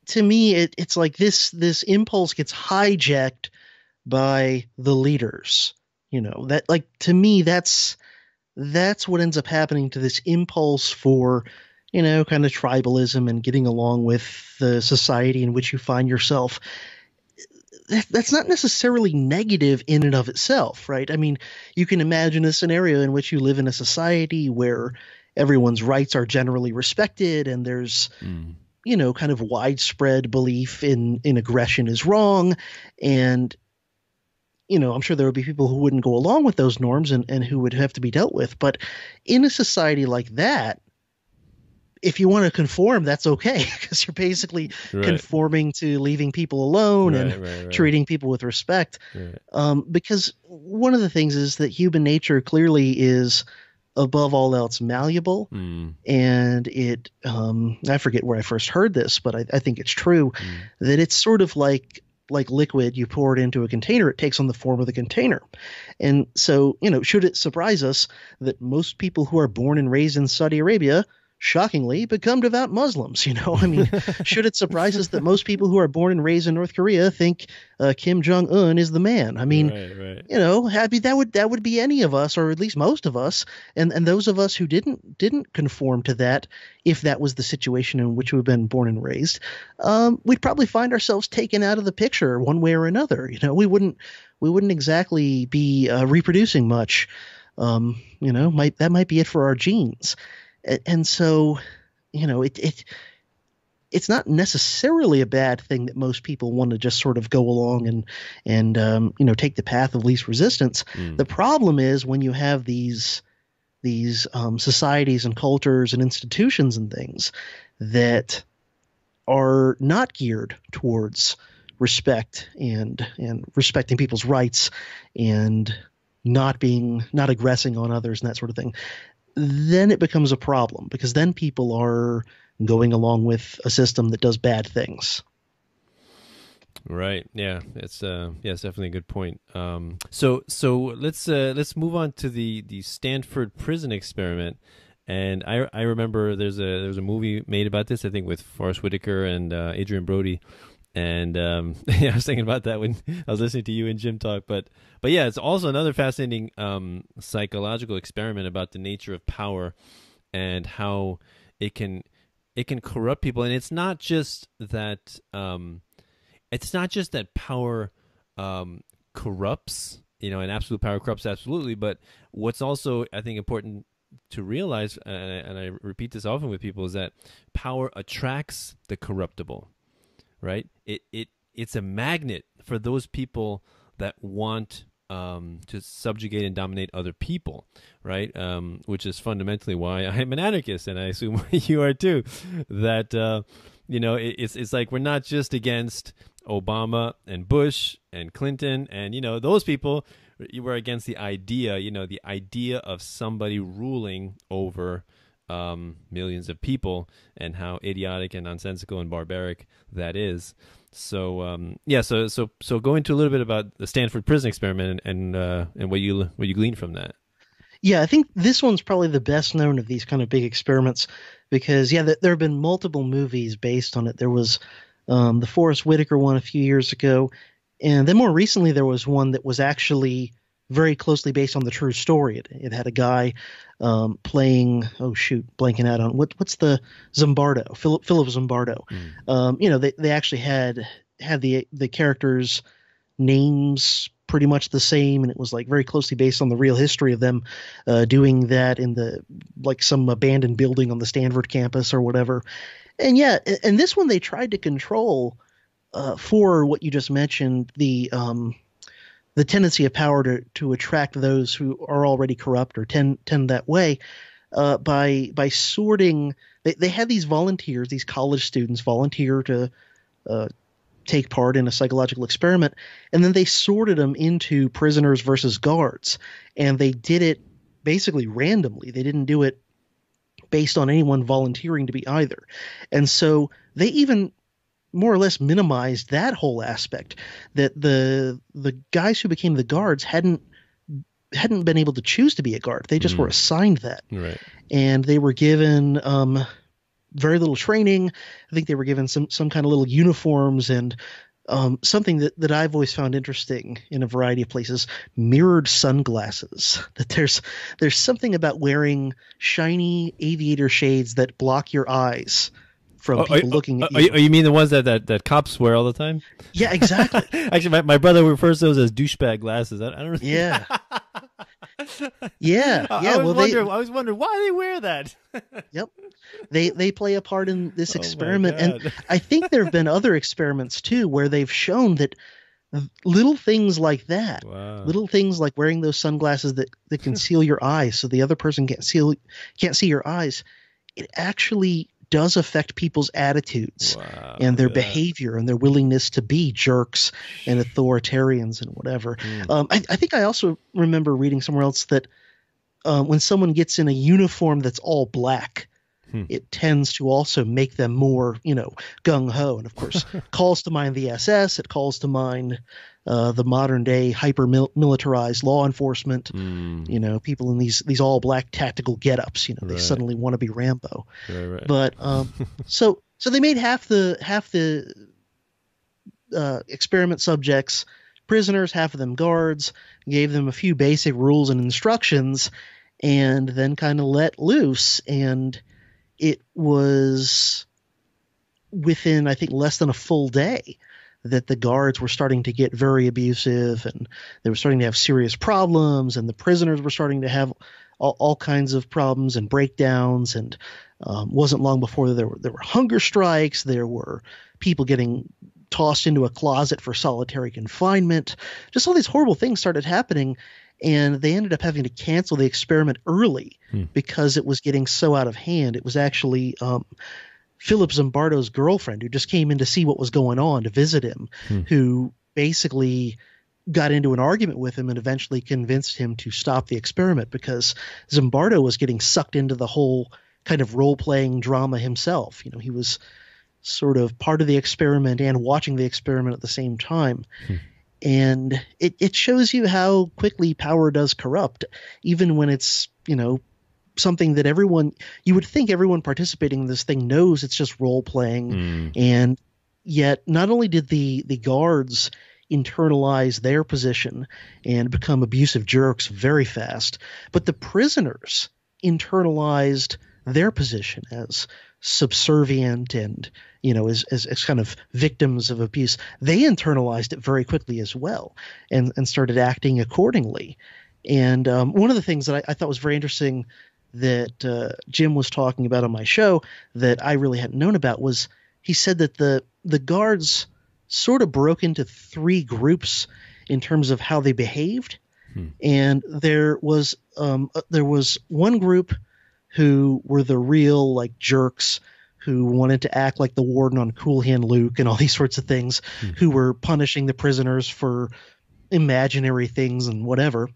Speaker 4: to me, it's like this impulse gets hijacked by the leaders. That, like, to me, that's what ends up happening to this impulse for, kind of tribalism and getting along with the society in which you find yourself. That's not necessarily negative in and of itself, right? I mean, you can imagine a scenario in which you live in a society where everyone's rights are generally respected and there's, kind of widespread belief in aggression is wrong. And, I'm sure there would be people who wouldn't go along with those norms and who would have to be dealt with. But in a society like that, if you want to conform, that's okay, because you're basically conforming to leaving people alone and treating people with respect. Because one of the things is that human nature clearly is, above all else, malleable. And it, I forget where I first heard this, but I think it's true, that it's sort of like liquid. You pour it into a container, it takes on the form of the container. And so, should it surprise us that most people who are born and raised in Saudi Arabia shockingly become devout Muslims? I mean, should it surprise us that most people who are born and raised in North Korea think Kim Jong-un is the man? I mean, happy that would be any of us, or at least most of us, and those of us who didn't conform to that, if that was the situation in which we've been born and raised, we'd probably find ourselves taken out of the picture one way or another. We wouldn't exactly be reproducing much. That might be it for our genes. And so, it's not necessarily a bad thing that most people want to just sort of go along and take the path of least resistance. The problem is when you have these societies and cultures and institutions and things that are not geared towards respect and respecting people's rights and not aggressing on others and that sort of thing. Then it becomes a problem, because then people are going along with a system that does bad things.
Speaker 3: Right. Yeah. It's definitely a good point. So let's move on to the Stanford Prison Experiment. And I remember there was a movie made about this, I think, with Forrest Whitaker and Adrian Brody. And I was thinking about that when I was listening to you and Jim talk. But yeah, it's also another fascinating psychological experiment about the nature of power and how it can corrupt people. And it's not just that power corrupts, and absolute power corrupts absolutely. But what's also, I think, important to realize, and I repeat this often with people, is that power attracts the corruptible. Right? It's a magnet for those people that want to subjugate and dominate other people, right? Which is fundamentally why I'm an anarchist, and I assume you are too. That it's like we're not just against Obama and Bush and Clinton and those people. We're against the idea, the idea of somebody ruling over millions of people, and how idiotic and nonsensical and barbaric that is. So so go into a little bit about the Stanford Prison Experiment and what you gleaned from that.
Speaker 4: Yeah, I think this one's probably the best known of these kind of big experiments, because there have been multiple movies based on it. There was the Forrest Whitaker one a few years ago, and then more recently there was one that was actually very closely based on the true story. It had a guy playing, blanking out on what's the Zimbardo, Philip Zimbardo. They actually had the characters' names pretty much the same, and it was like very closely based on the real history of them doing that in some abandoned building on the Stanford campus or whatever. And and this one they tried to control for what you just mentioned, the tendency of power to attract those who are already corrupt or tend that way, by sorting. They had these volunteers, these college students volunteer to take part in a psychological experiment, and then they sorted them into prisoners versus guards, and they did it basically randomly. They didn't do it based on anyone volunteering to be either. And so they even more or less minimized that whole aspect, that the guys who became the guards hadn't hadn't been able to choose to be a guard. They just were assigned that.
Speaker 3: Right.
Speaker 4: And they were given very little training. I think they were given some kind of little uniforms and something that I've always found interesting in a variety of places, mirrored sunglasses. That there's something about wearing shiny aviator shades that block your eyes from people looking at you.
Speaker 3: You mean the ones that cops wear all the time?
Speaker 4: Yeah, exactly.
Speaker 3: Actually, my brother refers to those as douchebag glasses. I don't know.
Speaker 4: Yeah. Yeah.
Speaker 3: I was wondering why they wear that.
Speaker 4: Yep. They play a part in this experiment. And I think there have been other experiments too where they've shown that little things like that, little things like wearing those sunglasses that conceal your eyes so the other person can't see your eyes, it actually does affect people's attitudes and their behavior and their willingness to be jerks and authoritarians and whatever. I think I also remember reading somewhere else that when someone gets in a uniform that's all black, it tends to also make them more, gung-ho. And of course, calls to mind the SS. It calls to mind the modern day hyper-militarized law enforcement. People in these all black tactical get-ups. They suddenly want to be Rambo.
Speaker 3: Right.
Speaker 4: But so they made half the experiment subjects prisoners, half of them guards, gave them a few basic rules and instructions, and then kind of let loose. And it was within, I think, less than a full day that the guards were starting to get very abusive, and they were starting to have serious problems, and the prisoners were starting to have all kinds of problems and breakdowns. And wasn't long before there were hunger strikes. There were people getting tossed into a closet for solitary confinement. Just all these horrible things started happening, and they ended up having to cancel the experiment early because it was getting so out of hand. It was actually Philip Zimbardo's girlfriend, who just came in to see what was going on, to visit him, who basically got into an argument with him and eventually convinced him to stop the experiment, because Zimbardo was getting sucked into the whole kind of role-playing drama himself. He was sort of part of the experiment and watching the experiment at the same time. And it shows you how quickly power does corrupt, even when it's, something that you would think everyone participating in this thing knows it's just role playing. And yet not only did the guards internalize their position and become abusive jerks very fast, but the prisoners internalized their position as subservient and, as kind of victims of abuse. They internalized it very quickly as well and started acting accordingly. And one of the things that I thought was very interesting that Jim was talking about on my show that I really hadn't known about was he said that the guards sort of broke into three groups in terms of how they behaved. And there was one group who were the real jerks who wanted to act like the warden on Cool Hand Luke and all these sorts of things, who were punishing the prisoners for imaginary things and whatever.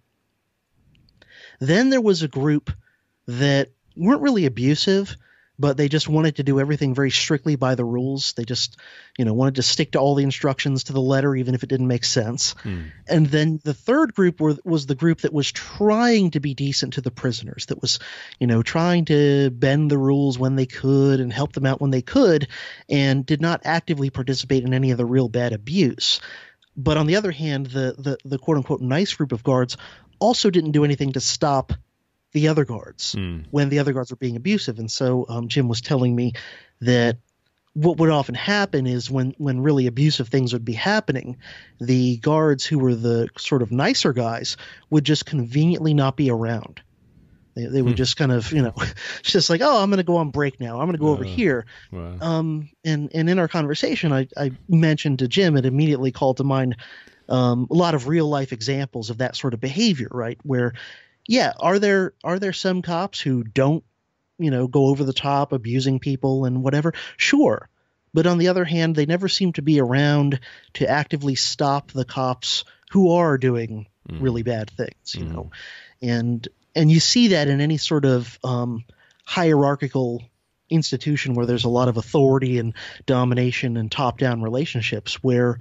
Speaker 4: Then there was a group that weren't really abusive, but they just wanted to do everything very strictly by the rules. They just, wanted to stick to all the instructions to the letter, even if it didn't make sense. And then the third group was the group that was trying to be decent to the prisoners, that was, trying to bend the rules when they could and help them out when they could, and did not actively participate in any of the real bad abuse. But on the other hand, the quote unquote nice group of guards also didn't do anything to stop the other guards when the other guards were being abusive. And so Jim was telling me that what would often happen is when really abusive things would be happening, the guards who were the sort of nicer guys would just conveniently not be around. They would just kind of, just like, oh, I'm going to go on break now. I'm going to go over here. Wow. And in our conversation, I mentioned to Jim, it immediately called to mind a lot of real life examples of that sort of behavior, right? Where, yeah, are there some cops who don't, go over the top, abusing people and whatever? Sure. But on the other hand, they never seem to be around to actively stop the cops who are doing really bad things, And you see that in any sort of hierarchical institution where there's a lot of authority and domination and top-down relationships where,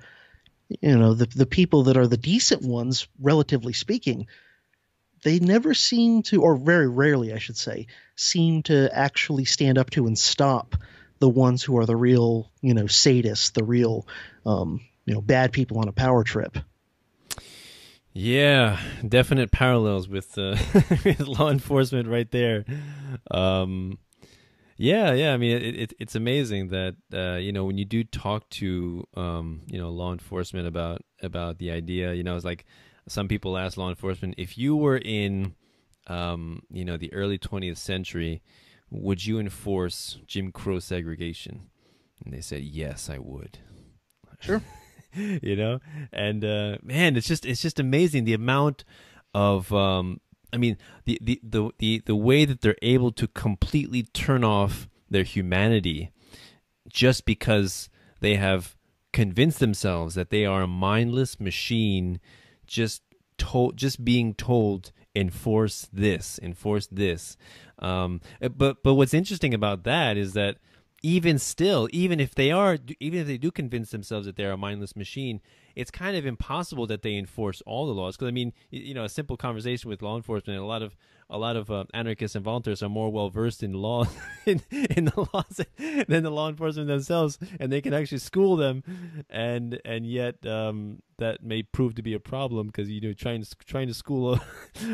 Speaker 4: the people that are the decent ones, relatively speaking, they never seem to, or very rarely, I should say, seem to actually stand up to and stop the ones who are the real, sadists, the real, bad people on a power trip.
Speaker 3: Yeah, definite parallels with, with law enforcement right there. Yeah. I mean, it's amazing that when you do talk to law enforcement about the idea, it's like some people ask law enforcement, if you were in the early 20th century, would you enforce Jim Crow segregation? And they said, yes, I would.
Speaker 4: Sure.
Speaker 3: And man, it's just amazing the amount of the way that they're able to completely turn off their humanity just because they have convinced themselves that they are a mindless machine, just being told, enforce this. But what's interesting about that is that even if they do convince themselves that they're a mindless machine, it's kind of impossible that they enforce all the laws. Because I mean, a simple conversation with law enforcement, a lot of anarchists and volunteers are more well versed in law in the laws than the law enforcement themselves, and they can actually school them, and yet that may prove to be a problem because trying to school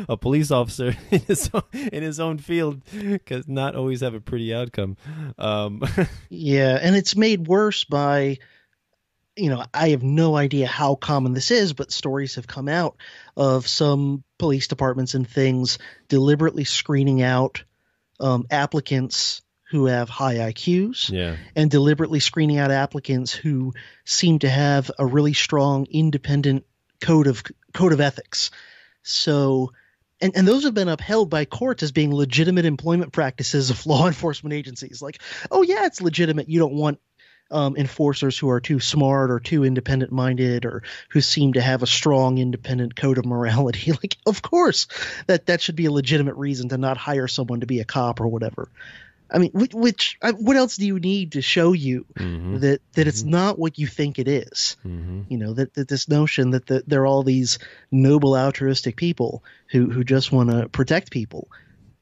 Speaker 3: a police officer in his own field because not always have a pretty outcome.
Speaker 4: Yeah, and it's made worse by. I have no idea how common this is, but stories have come out of some police departments and things deliberately screening out applicants who have high IQs, and deliberately screening out applicants who seem to have a really strong independent code of ethics. So, and those have been upheld by courts as being legitimate employment practices of law enforcement agencies. Like, oh yeah, it's legitimate. You don't want enforcers who are too smart or too independent minded or who seem to have a strong independent code of morality. Like, of course that should be a legitimate reason to not hire someone to be a cop or whatever. I mean, what else do you need to show you that it's not what you think it is? That this notion that there are all these noble altruistic people who just want to protect people.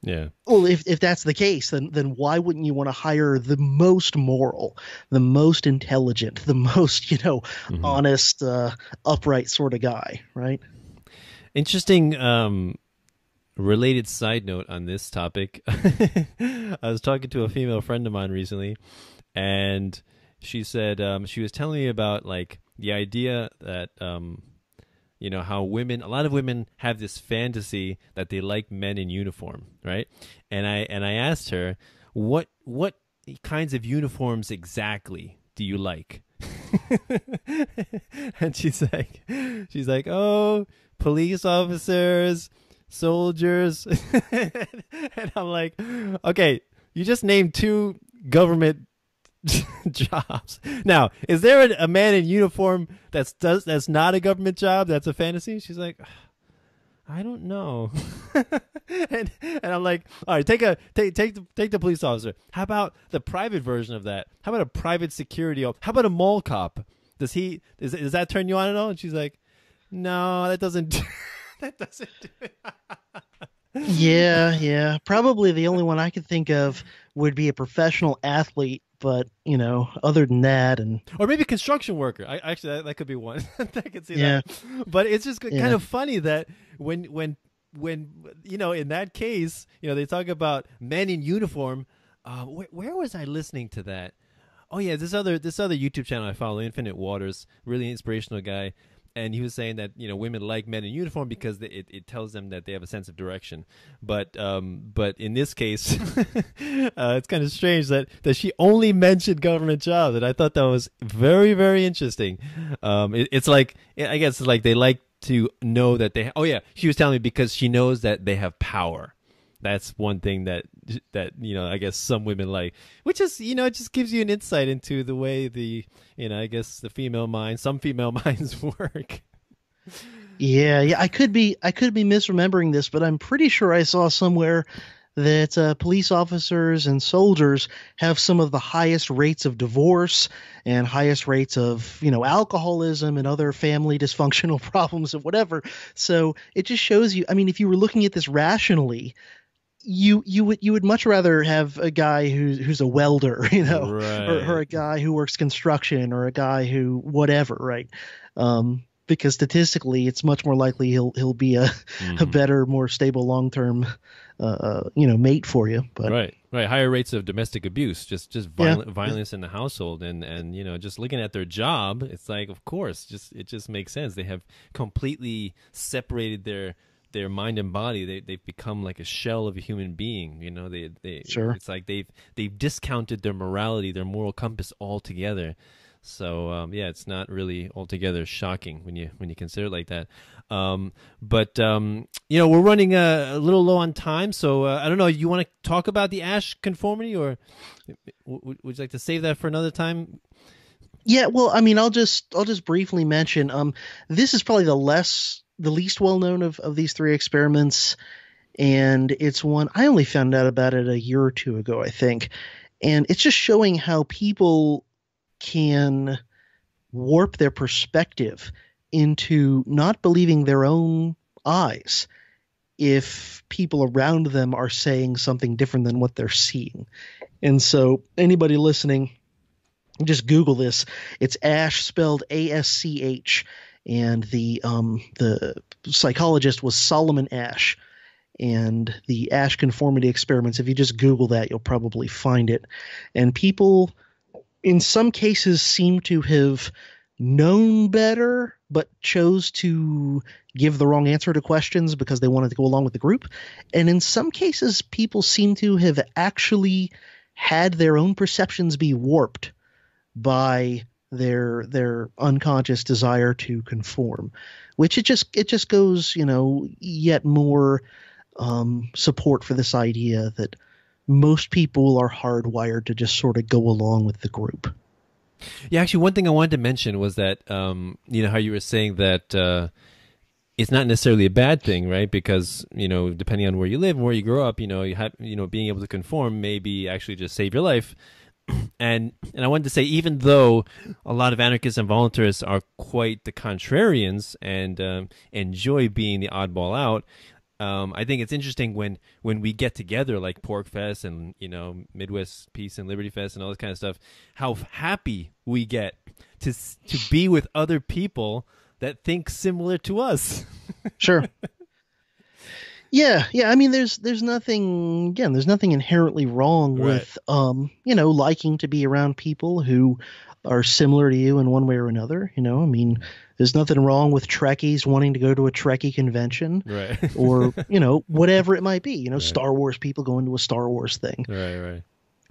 Speaker 3: Yeah.
Speaker 4: Well, if that's the case, then why wouldn't you want to hire the most moral, the most intelligent, the most, honest, upright sort of guy, right?
Speaker 3: Interesting related side note on this topic. I was talking to a female friend of mine recently, and she said she was telling me about like the idea that how a lot of women have this fantasy that they like men in uniform, right? And I asked her, what kinds of uniforms exactly do you like? And she's like, oh, police officers, soldiers. And I'm like, okay, you just named 2 government jobs. Now, is there a man in uniform that's not a government job that's a fantasy? She's like, I don't know. and I'm like, all right, take the police officer. How about the private version of that? How about a private security? How about a mall cop? Does that turn you on at all? And she's like, no, that doesn't that doesn't do it.
Speaker 4: Yeah. Probably the only one I could think of would be a professional athlete. But, other than that,
Speaker 3: or maybe construction worker. That could be one. I could see that. But it's just kind of funny that when in that case, they talk about men in uniform. Where was I listening to that? Oh yeah, this other YouTube channel I follow, Infinite Waters, really inspirational guy. And he was saying that women like men in uniform because it tells them that they have a sense of direction. But in this case, it's kind of strange that she only mentioned government jobs, and I thought that was very, very interesting. It's like, I guess it's like they like to know that they. Oh yeah, she was telling me because she knows that they have power. That's one thing that I guess some women like, which is it just gives you an insight into the way I guess some female minds work.
Speaker 4: Yeah, I could be misremembering this, but I'm pretty sure I saw somewhere that police officers and soldiers have some of the highest rates of divorce and highest rates of, alcoholism and other family dysfunctional problems and whatever. So it just shows you, I mean, if you were looking at this rationally, you would much rather have a guy who's a welder,
Speaker 3: Right.
Speaker 4: or a guy who works construction, or a guy who whatever, right? Because statistically, it's much more likely he'll be a better, more stable, long term, mate for you. But
Speaker 3: right. Higher rates of domestic abuse, just violence in the household, and just looking at their job, it's like, of course, it just makes sense. They have completely separated their mind and body. They've become like a shell of a human being.
Speaker 4: Sure.
Speaker 3: It's like they've discounted their morality, their moral compass altogether. So it's not really altogether shocking when you consider it like that. But we're running a little low on time, so I don't know. You want to talk about the Asch Conformity, or would you like to save that for another time?
Speaker 4: Yeah, well, I mean, I'll just briefly mention. This is probably the least well known of these three experiments, and it's one I only found out about it a year or two ago, I think, and it's just showing how people can warp their perspective into not believing their own eyes if people around them are saying something different than what they're seeing. And so anybody listening, just Google this. It's Asch, spelled ASCH, and the psychologist was Solomon Asch. And the Asch Conformity Experiments, if you just Google that, you'll probably find it. And people, in some cases, seem to have known better, but chose to give the wrong answer to questions because they wanted to go along with the group. And in some cases, people seem to have actually had their own perceptions be warped by their unconscious desire to conform, which it just goes, yet more support for this idea that most people are hardwired to just sort of go along with the group.
Speaker 3: Yeah, actually, one thing I wanted to mention was that, how you were saying that it's not necessarily a bad thing, right? Because, depending on where you live and where you grow up, you have, being able to conform maybe actually just save your life. And I wanted to say, even though a lot of anarchists and voluntarists are quite the contrarians and enjoy being the oddball out, I think it's interesting when we get together, like Pork Fest and Midwest Peace and Liberty Fest and all this kind of stuff, how happy we get to be with other people that think similar to us.
Speaker 4: Sure. Yeah. I mean, there's nothing inherently wrong with liking to be around people who are similar to you in one way or another. I mean, there's nothing wrong with Trekkies wanting to go to a Trekkie convention,
Speaker 3: right?
Speaker 4: Or whatever it might be. Right. Star Wars people going to a Star Wars thing.
Speaker 3: Right.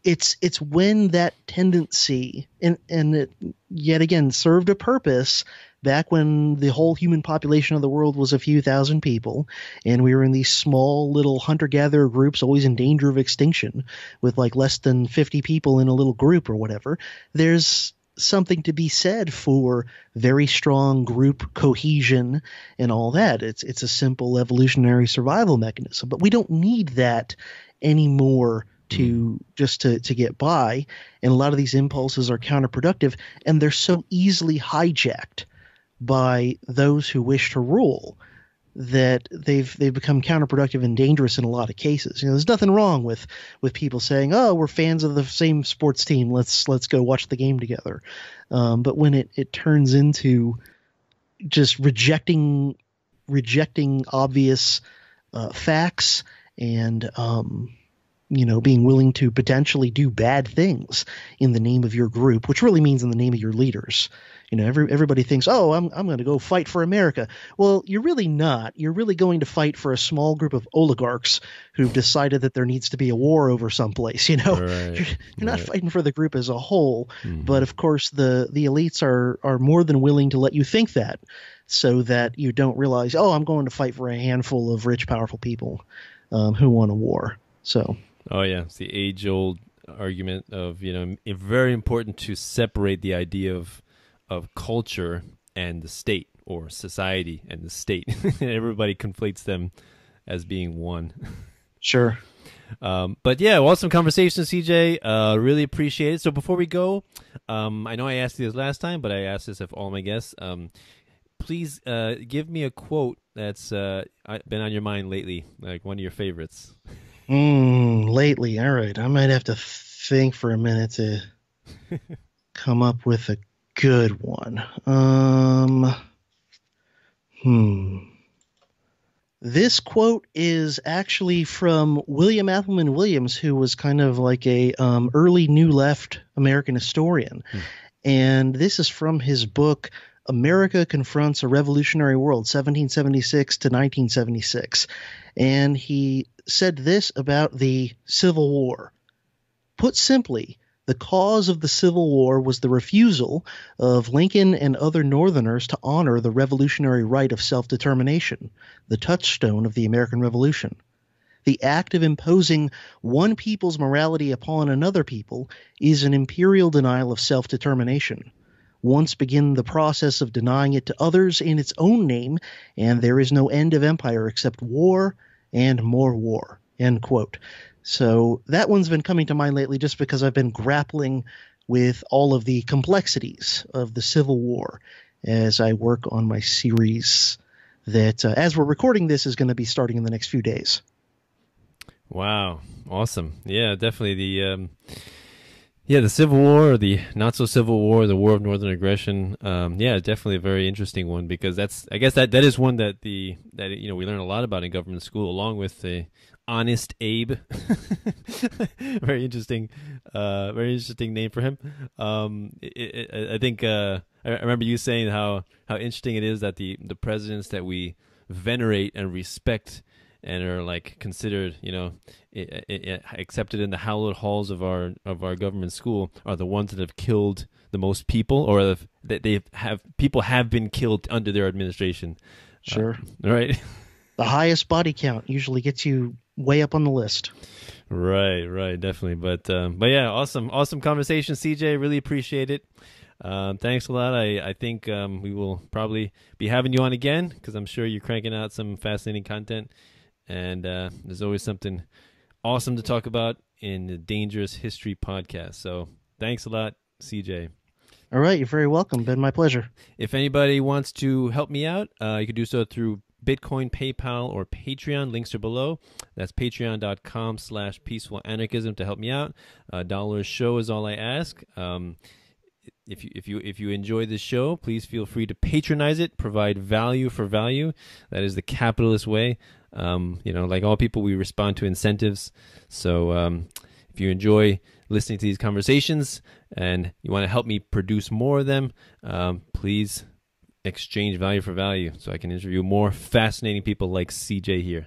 Speaker 4: It's when that tendency and it yet again served a purpose back when the whole human population of the world was a few thousand people, and we were in these small little hunter-gatherer groups, always in danger of extinction, with like less than 50 people in a little group or whatever. There's something to be said for very strong group cohesion and all that. It's a simple evolutionary survival mechanism, but we don't need that anymore to get by. And a lot of these impulses are counterproductive, and they're so easily hijacked by those who wish to rule that they've become counterproductive and dangerous in a lot of cases. There's nothing wrong with people saying, "Oh, we're fans of the same sports team. Let's go watch the game together." But when it turns into just rejecting obvious facts and being willing to potentially do bad things in the name of your group, which really means in the name of your leaders. Everybody thinks, "Oh, I'm going to go fight for America." Well, you're really not. You're really going to fight for a small group of oligarchs who've decided that there needs to be a war over someplace.
Speaker 3: Right.
Speaker 4: You're not fighting for the group as a whole. Mm-hmm. But of course, the elites are more than willing to let you think that, so that you don't realize, "Oh, I'm going to fight for a handful of rich, powerful people who want a war." So.
Speaker 3: Oh yeah, it's the age-old argument of it's very important to separate the idea of culture and the state, or society and the state. Everybody conflates them as being one.
Speaker 4: Sure.
Speaker 3: But yeah, awesome conversation, CJ. Really appreciate it. So before we go, I know I asked you this last time, but I asked this of all my guests. Please give me a quote that's been on your mind lately, like one of your favorites.
Speaker 4: Lately, all right. I might have to think for a minute to come up with a good one. This quote is actually from William Appleman Williams, who was kind of like a early New Left American historian. And this is from his book, America Confronts a Revolutionary World, 1776 to 1976. And he said this about the Civil War. Put simply, the cause of the Civil War was the refusal of Lincoln and other Northerners to honor the revolutionary right of self-determination, the touchstone of the American Revolution. The act of imposing one people's morality upon another people is an imperial denial of self-determination. Once begin the process of denying it to others in its own name, and there is no end of empire except war and more war. End quote. So that one's been coming to mind lately just because I've been grappling with all of the complexities of the Civil War as I work on my series that, as we're recording this, is going to be starting in the next few days.
Speaker 3: Wow. Awesome. Yeah, definitely the Civil War, or the not so Civil War, the War of Northern Aggression. Yeah, definitely a very interesting one, because I guess that is one that we learn a lot about in government school, along with the Honest Abe. Very interesting name for him. I think I remember you saying how interesting it is that the presidents that we venerate and respect and are like considered, accepted in the hallowed halls of our government school are the ones that have killed the most people, or that people have been killed under their administration.
Speaker 4: Sure.
Speaker 3: Right.
Speaker 4: The highest body count usually gets you way up on the list.
Speaker 3: Right, definitely. But yeah, awesome conversation, CJ. Really appreciate it. Thanks a lot. I think we will probably be having you on again, because I'm sure you're cranking out some fascinating content. And there's always something awesome to talk about in the Dangerous History podcast. So thanks a lot, CJ.
Speaker 4: All right. You're very welcome. Been my pleasure.
Speaker 3: If anybody wants to help me out, you can do so through Bitcoin, PayPal, or Patreon. Links are below. That's patreon.com/peacefulanarchism to help me out. $1 a show is all I ask. If you enjoy this show, please feel free to patronize it. Provide value for value. That is the capitalist way. Like all people, we respond to incentives. So if you enjoy listening to these conversations and you want to help me produce more of them, please exchange value for value so I can interview more fascinating people like CJ here.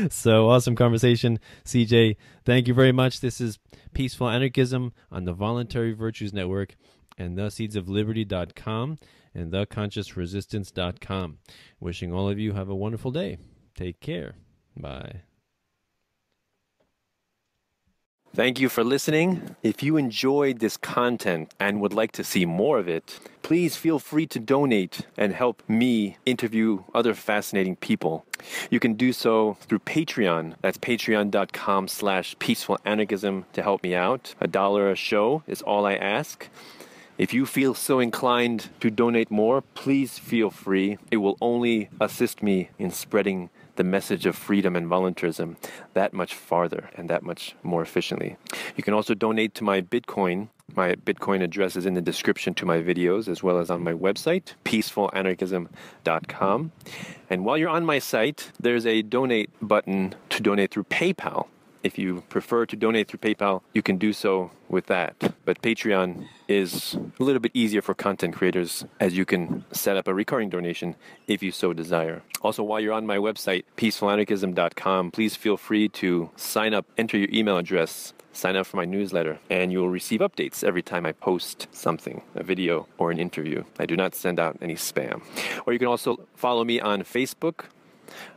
Speaker 3: So awesome conversation, CJ. Thank you very much. This is Peaceful Anarchism on the Voluntary Virtues Network and theseedsofliberty.com and theconsciousresistance.com. Wishing all of you have a wonderful day. Take care. Bye. Thank you for listening. If you enjoyed this content and would like to see more of it, please feel free to donate and help me interview other fascinating people. You can do so through Patreon. That's patreon.com/peacefulanarchism to help me out. $1 a show is all I ask. If you feel so inclined to donate more, please feel free. It will only assist me in spreading the message of freedom and voluntarism that much farther and that much more efficiently. You can also donate to my Bitcoin. My Bitcoin address is in the description to my videos, as well as on my website, peacefulanarchism.com. And while you're on my site, there's a donate button to donate through PayPal. If you prefer to donate through PayPal, you can do so with that. But Patreon is a little bit easier for content creators, as you can set up a recurring donation if you so desire. Also, while you're on my website, peacefulanarchism.com, please feel free to sign up, enter your email address, sign up for my newsletter, and you'll receive updates every time I post something, a video or an interview. I do not send out any spam. Or you can also follow me on Facebook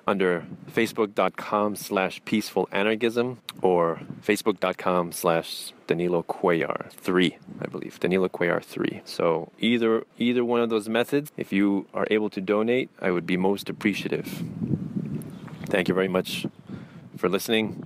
Speaker 3: under facebook.com/peacefulanarchism or facebook.com/Danilo Cuellar 3, I believe. Danilo Cuellar 3. So either one of those methods, if you are able to donate, I would be most appreciative. Thank you very much for listening.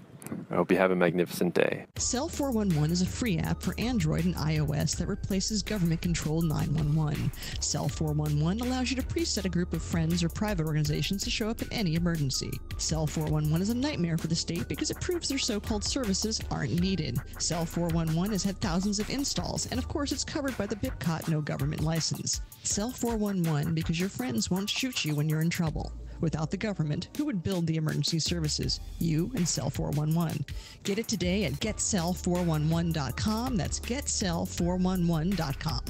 Speaker 5: I hope you have a magnificent day.
Speaker 6: Cell 411 is a free app for Android and iOS that replaces government-controlled 911. Cell 411 allows you to preset a group of friends or private organizations to show up in any emergency. Cell 411 is a nightmare for the state because it proves their so-called services aren't needed. Cell 411 has had thousands of installs, and of course it's covered by the BIPCOT no government license. Cell 411 because your friends won't shoot you when you're in trouble. Without the government, who would build the emergency services? You and Cell 411. Get it today at getcell411.com. That's getcell411.com.